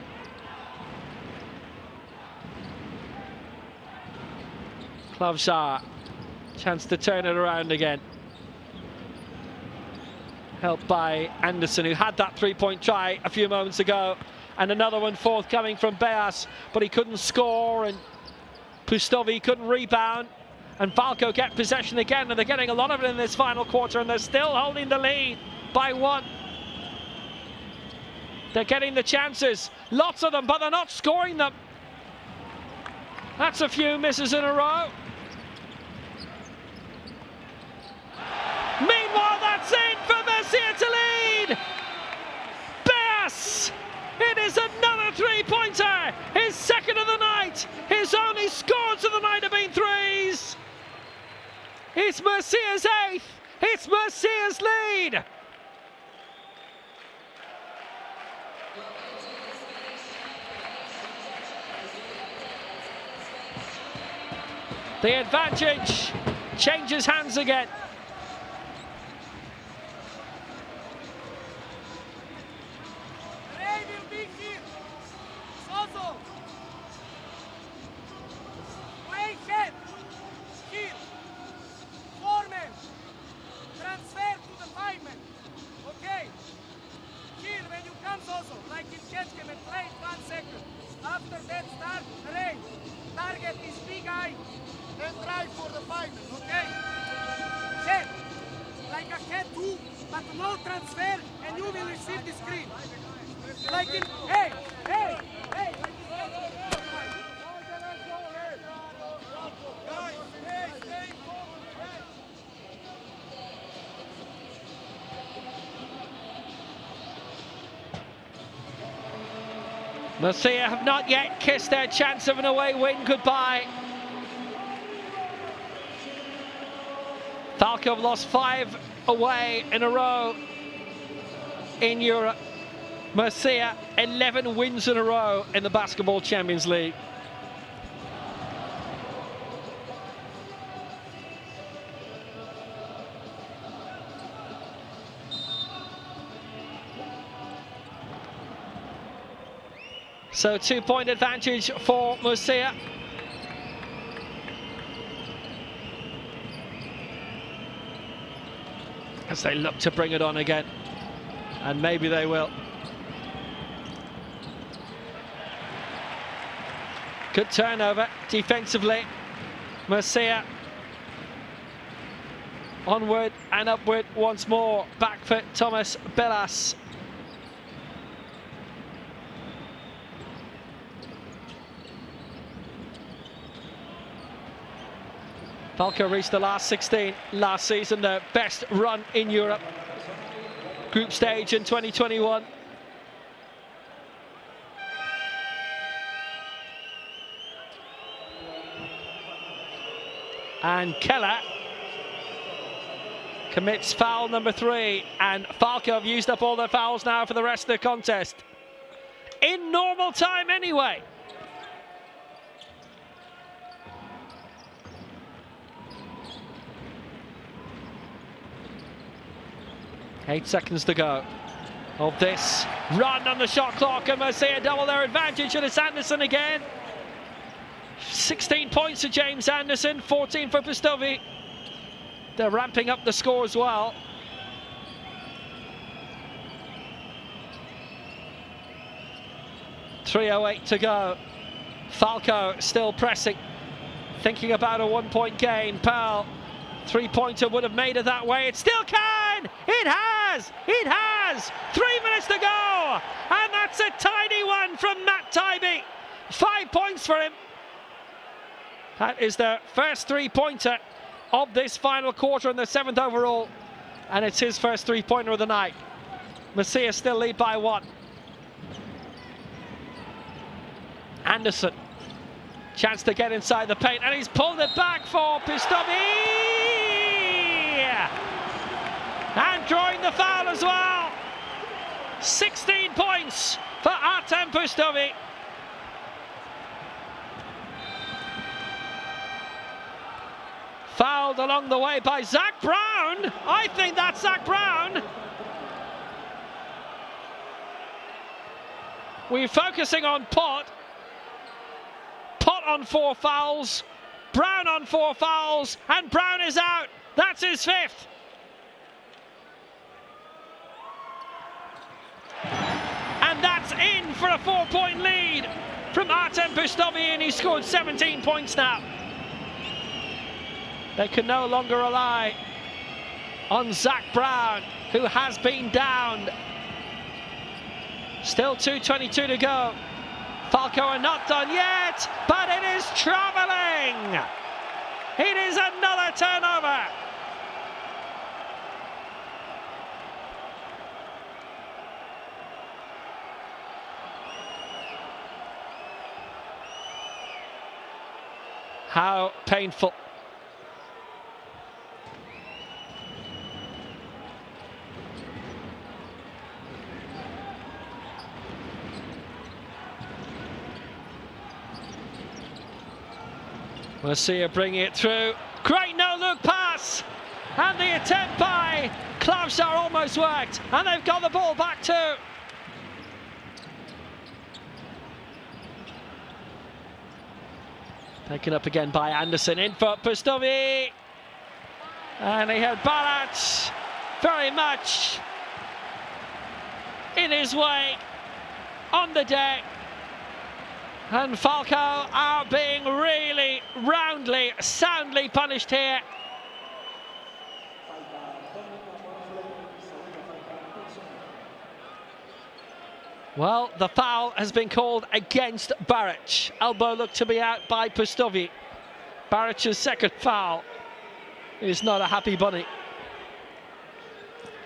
Klavzar, chance to turn it around again. Helped by Anderson, who had that three-point try a few moments ago. And another one forthcoming from Beas, but he couldn't score, and Pustovi couldn't rebound. And Falco get possession again, and they're getting a lot of it in this final quarter, and they're still holding the lead by 1. They're getting the chances, lots of them, but they're not scoring them. That's a few misses in a row. Meanwhile, that's it for Murcia to lead. Beas! It is another three-pointer, his second of the night. His only scores of the night have been threes. It's Murcia's 8th. It's Murcia's lead. The advantage changes hands again. Ray will be here. Soso. Play head. Here. 4 men. Transfer to the 5 men. Okay. Here, when you come, Soso, like in Ketchum and play 1 second. After that, start Ray. Target is big eye and try for the 5 men, okay? Head. Like a head 2, but no transfer, and you will receive the screen. Like in, hey, hey, hey. Murcia have not yet kissed their chance of an away win goodbye. Falco have lost 5 away in a row in Europe. Murcia, 11 wins in a row in the Basketball Champions League. So 2-point advantage for Murcia. As they look to bring it on again. And maybe they will. Good turnover defensively. Murcia onward and upward once more. Back for Thomas Belas. Falco reached the last 16 last season, their best run in Europe. Group stage in 2021. And Keller commits foul number 3, and Falco have used up all their fouls now for the rest of the contest. In normal time anyway. Eight seconds to go of this run on the shot clock, and Murcia double their advantage, and it's Anderson again. 16 points for James Anderson, 14 for Pistovi. They're ramping up the score as well. .308 to go. Falco still pressing, thinking about a 1-point gain. Pearl, three-pointer would have made it that way. It still can! It has! It has! 3 minutes to go! And that's a tiny one from Matt Tybee. 5 points for him. That is the first three-pointer of this final quarter and the 7th overall. And it's his first three-pointer of the night. Murcia still lead by 1. Anderson, chance to get inside the paint, and he's pulled it back for Pistovi! And drawing the foul as well. 16 points for Artem Pistovi. Fouled along the way by Zach Brown. I think that's Zach Brown. We're focusing on Pot. Pot on 4 fouls. Brown on 4 fouls. And Brown is out. That's his 5th. And that's in for a 4-point lead from Artem Pistovi, and he scored 17 points now. They can no longer rely on Zach Brown, who has been downed. Still 2:22 to go. Falco are not done yet, but it is travelling. It is another turnover. How painful. Murcia bringing it through. Great no-look pass. And the attempt by Klavsar almost worked. And they've got the ball back too. Taken up again by Anderson. In for Pistovi. And he had Barat very much in his way on the deck. And Falco are being really roundly, soundly punished here. Well, the foul has been called against Baric. Elbow looked to be out by Pistovi. Baric's second foul is not a happy bunny.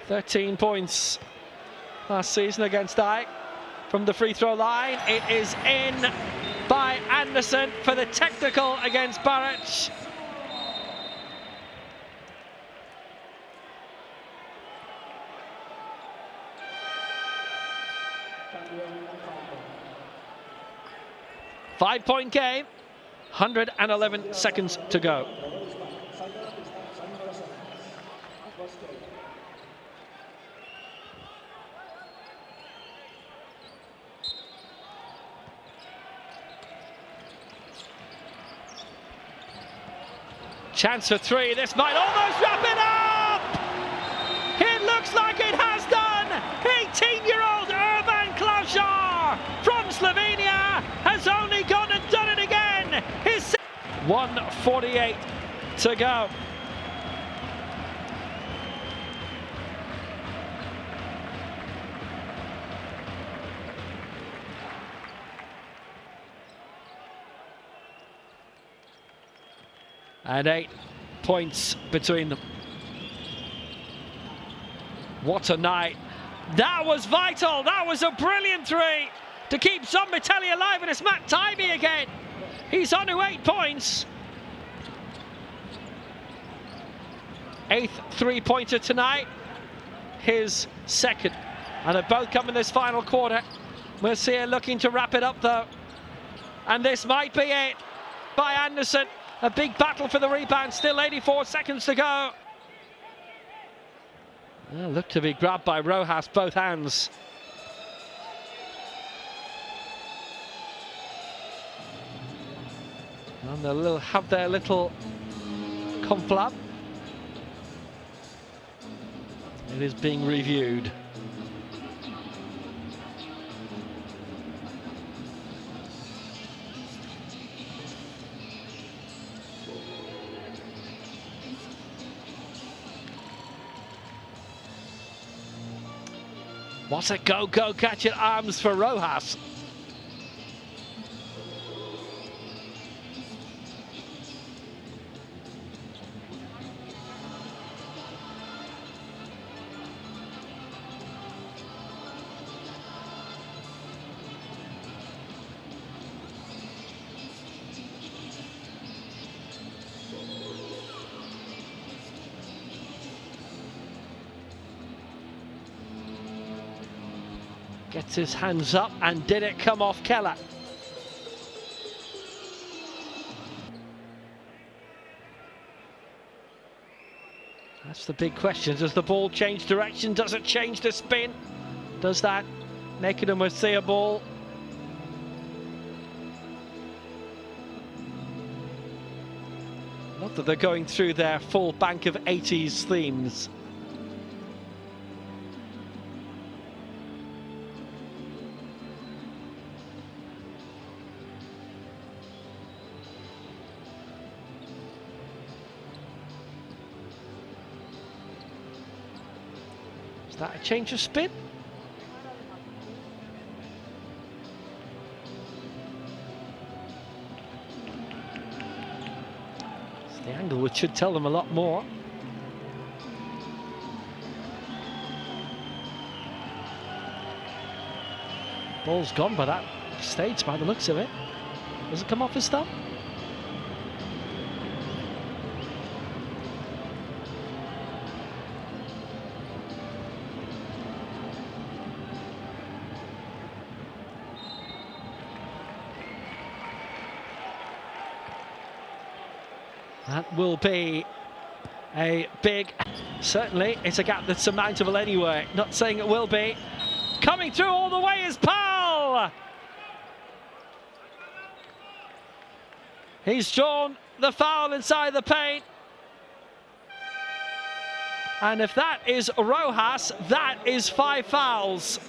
13 points last season against Ike. From the free throw line, it is in by Anderson for the technical against Baric. Five-point game, 111 seconds to go. Chance for 3, this might almost wrap it up! It looks like it has done! 18-year-old Urban Klavsar from Slovenia has only gone and done it again! His 1:48 to go. And 8 points between them. What a night. That was vital. That was a brilliant three to keep Szombathely alive, and it's Matt Tybee again. He's on to 8 points. 8th three-pointer tonight. His second. And they both come in this final quarter. Murcia looking to wrap it up though. And this might be it by Anderson. A big battle for the rebound. Still 84 seconds to go. Looked to be grabbed by Rojas, both hands. And they'll have their little conflab. It is being reviewed. What's a go, catch it arms for Rojas. Gets his hands up, and did it come off Keller? That's the big question. Does the ball change direction? Does it change the spin? Does that make it a Murcia ball? Not that they're going through their full bank of 80s themes. Is that a change of spin? It's the angle which should tell them a lot more. Ball's gone by that stage by the looks of it. Does it come off his thumb? That will be a big, certainly it's a gap that's surmountable anyway. Not saying it will be. Coming through all the way is Powell. He's drawn the foul inside the paint. And if that is Rojas, that is 5 fouls.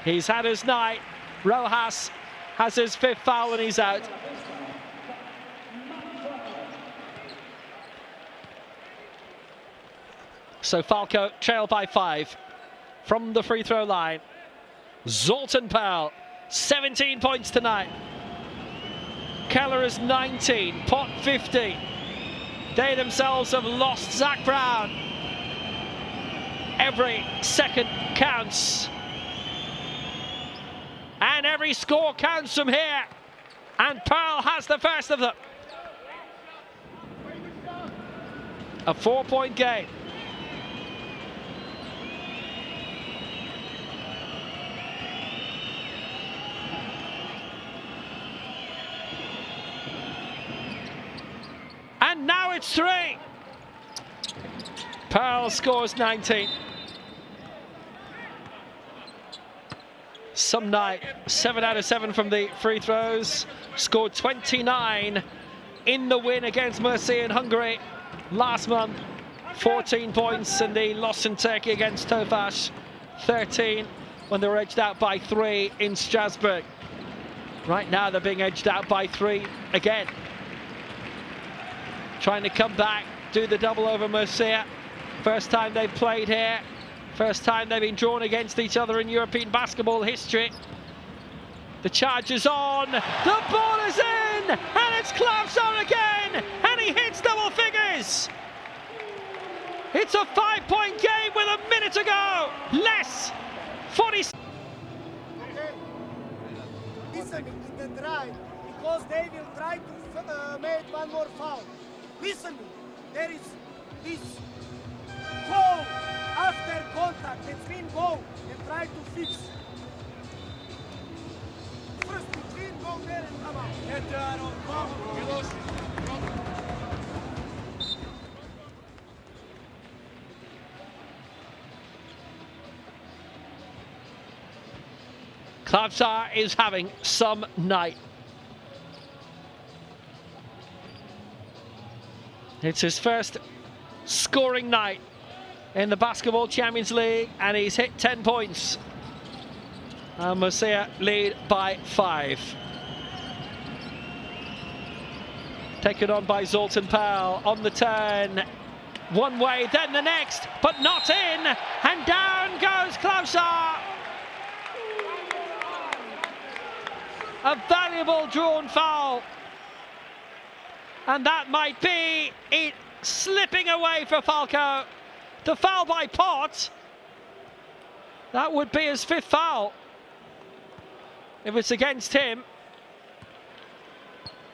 He's had his night. Rojas has his 5th foul and he's out. So Falco trail by 5 from the free throw line. Zoltan Powell, 17 points tonight. Keller is 19, Pot 50. They themselves have lost Zach Brown. Every second counts. And every score counts from here. And Pearl has the first of them. A 4-point game. And now it's 3. Pearl scores 19. Some night, 7 out of 7 from the free throws. Scored 29 in the win against Murcia in Hungary last month. 14 points in the loss in Turkey against Tofaş. 13 when they were edged out by 3 in Strasbourg. Right now they're being edged out by 3 again. Trying to come back, do the double over Murcia. First time they've played here. First time they've been drawn against each other in European basketball history. The charge is on. The ball is in, and it's Klavsar again, and he hits double figures. It's a 5-point game with a minute to go. Less. 40. Listen, in the drive, because they will try to make one more foul. Listen, there is this goal after contact between goal and try to fix. First between go there and come out. Get down on Klavsar is having some night. It's his first scoring night in the Basketball Champions League, and he's hit 10 points. And Murcia lead by 5. Taken on by Zoltan Pal on the turn. One way, then the next, but not in. And down goes Klavsar. A valuable drawn foul. And that might be it slipping away for Falco. The foul by Pot. That would be his 5th foul if it's against him.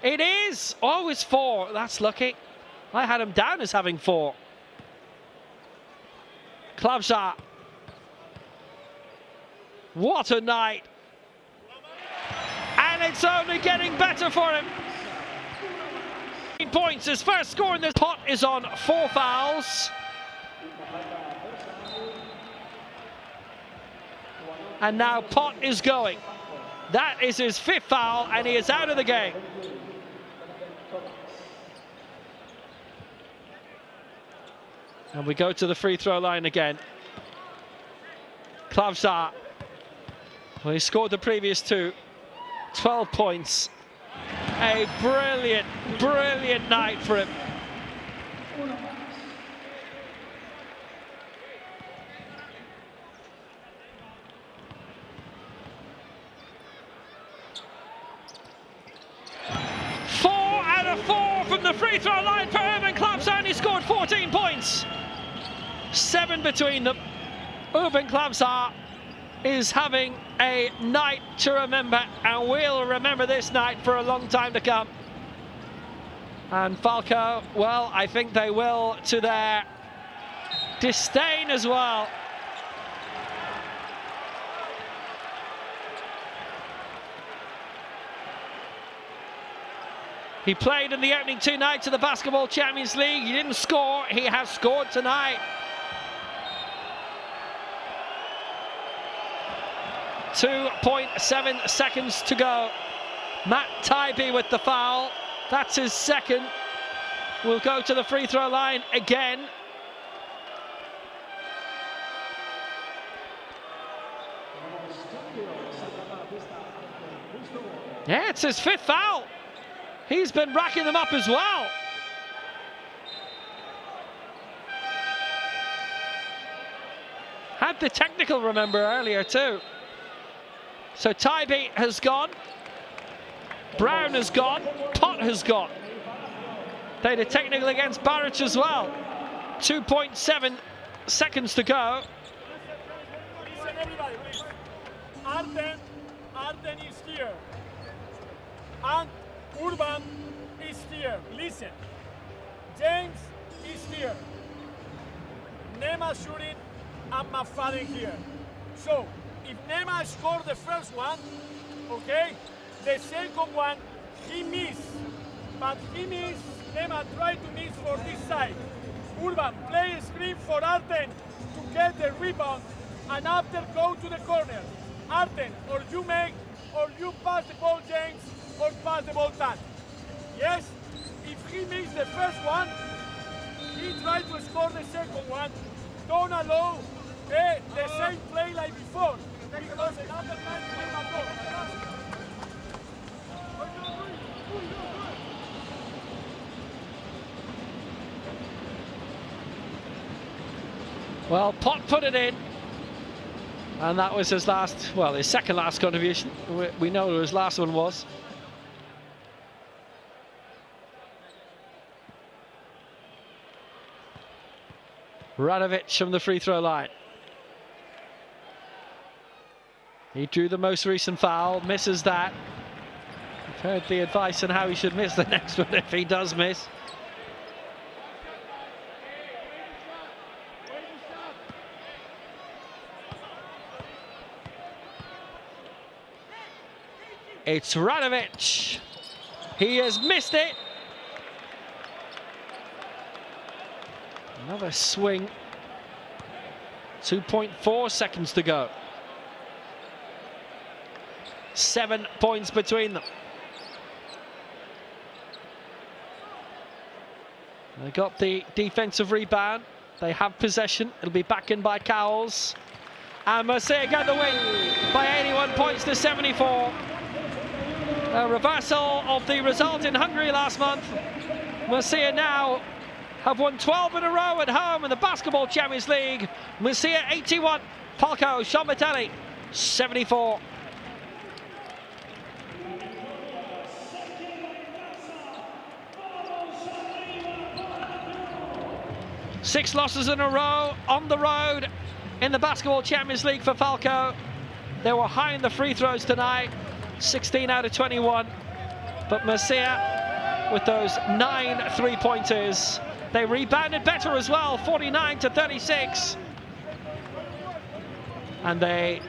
It is. Oh, it's 4. That's lucky. I had him down as having 4. Klavsar. What a night. And it's only getting better for him. 8 points, his first score in this. Pot is on 4 fouls. And now Pot is going. That is his 5th foul, and he is out of the game. And we go to the free throw line again. Klavsar. Well, he scored the previous 2. 12 points. A brilliant, brilliant night for him. From the free throw line for Urban Klavsar, and he scored 14 points. 7 between them. Urban Klavsar is having a night to remember, and we'll remember this night for a long time to come. And Falco, well, I think they will to their disdain as well. He played in the opening 2 nights of the Basketball Champions League. He didn't score. He has scored tonight. 2.7 seconds to go. Matt Tybee with the foul. That's his 2nd. We'll go to the free throw line again. Yeah, it's his 5th foul. He's been racking them up as well. Had the technical, remember, earlier too. So Tybee has gone. Brown has gone. Pot has gone. They had a technical against Barrett as well. 2.7 seconds to go. Listen, everybody, please. Arden is here. And Urban is here. Listen. James is here. Nema shooting and McFadden here. So, if Nema scored the first one, okay, the second one, he missed. But he missed, Nema tried to miss for this side. Urban, play a screen for Arden to get the rebound and after go to the corner. Arden, or you make, or you pass the ball, James, or pass the ball, Tad. Yes? If he missed the first one, he tried to score the second one. Don't allow the same play like before. Because another man came and go. Well, Pot put it in. And that was his last, well, his second last contribution. We know who his last one was. Radovic from the free throw line. He drew the most recent foul, misses that. I've heard the advice on how he should miss the next one if he does miss. It's Radovic. He has missed it. Another swing. 2.4 seconds to go. 7 points between them. They got the defensive rebound. They have possession. It'll be back in by Cowles. And Murcia got the win by 81 points to 74. A reversal of the result in Hungary last month. Murcia now have won 12 in a row at home in the Basketball Champions League. Murcia 81, Falco Szombathely 74. Six losses in a row on the road in the Basketball Champions League for Falco. They were high in the free throws tonight, 16 out of 21. But Murcia, with those 9 three-pointers, they rebounded better as well, 49 to 36. And they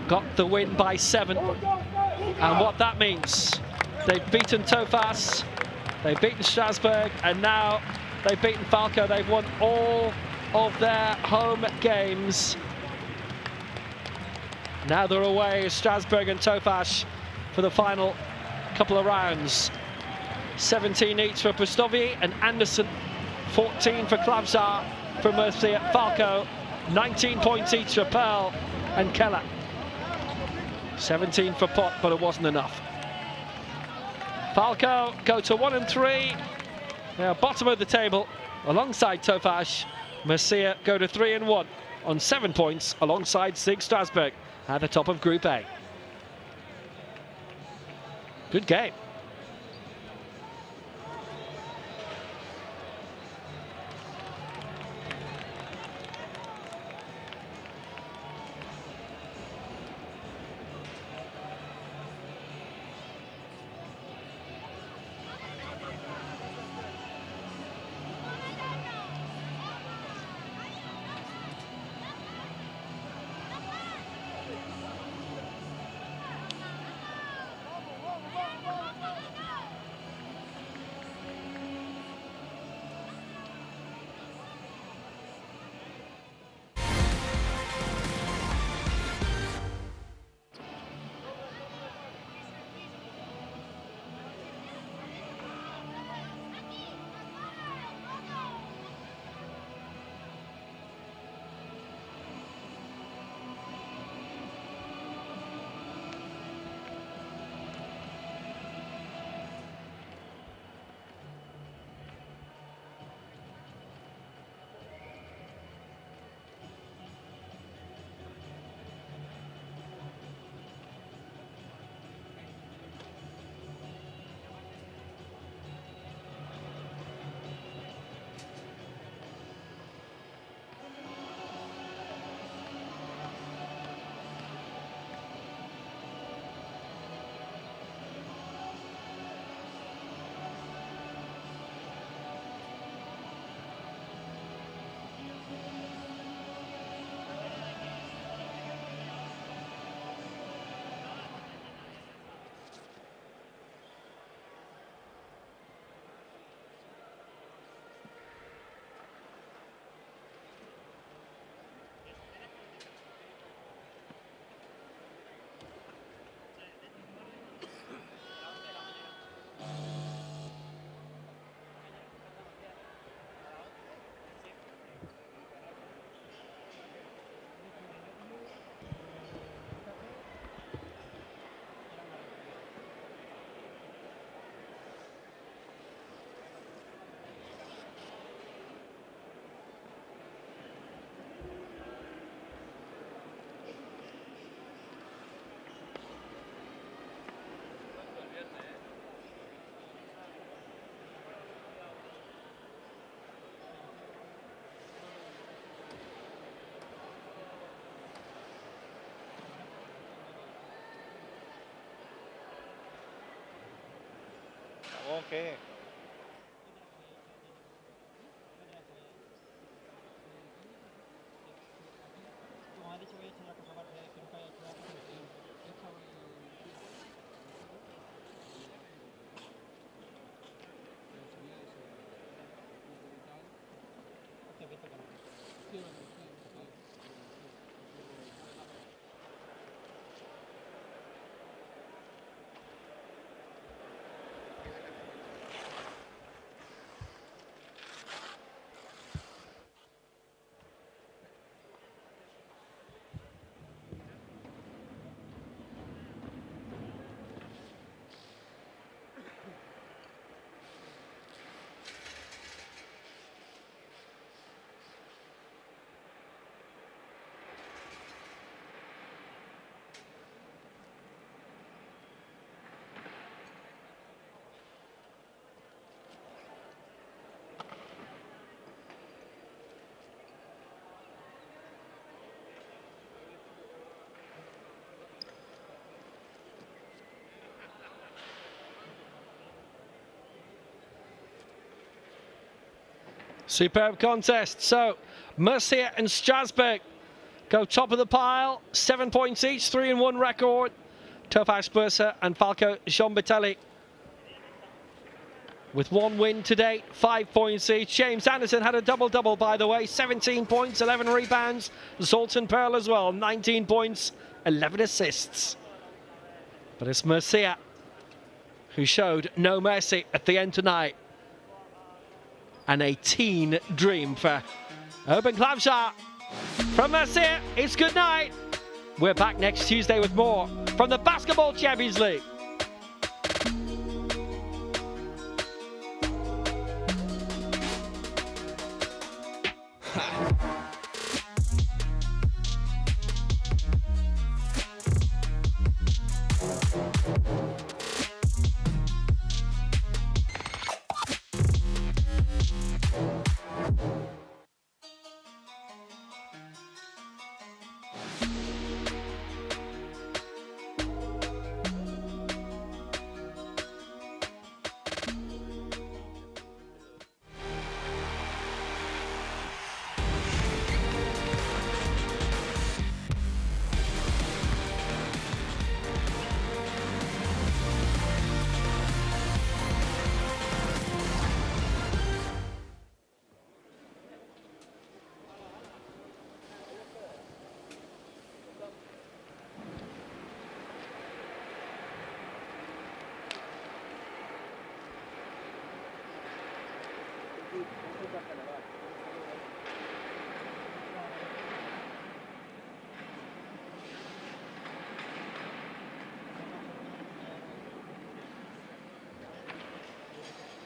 got the win by 7. And what that means, they've beaten Tofas, they've beaten Strasbourg, and now they've beaten Falco. They've won all of their home games. Now they're away, Strasbourg and Tofas, for the final couple of rounds. 17 each for Pustovi and Anderson, 14 for Klavzar from Murcia. Falco, 19 points each for Pearl and Keller. 17 for Pot, but it wasn't enough. Falco go to 1 and 3. They're bottom of the table alongside Tofas. Murcia go to 3 and 1 on 7 points alongside SIG Strasbourg at the top of Group A. Good game. โอเคSuperb contest. So Murcia and Strasbourg go top of the pile, 7 points each, 3-1 record. Topaz Bursa and Falco Szombathely with 1 win today, 5 points each. James Anderson had a double-double, by the way, 17 points, 11 rebounds. Zoltan Pearl as well, 19 points, 11 assists. But it's Murcia who showed no mercy at the end tonight. And a teen dream for Urban Klavsar. From Murcia, it's good night. We're back next Tuesday with more from the Basketball Champions League. Gracias.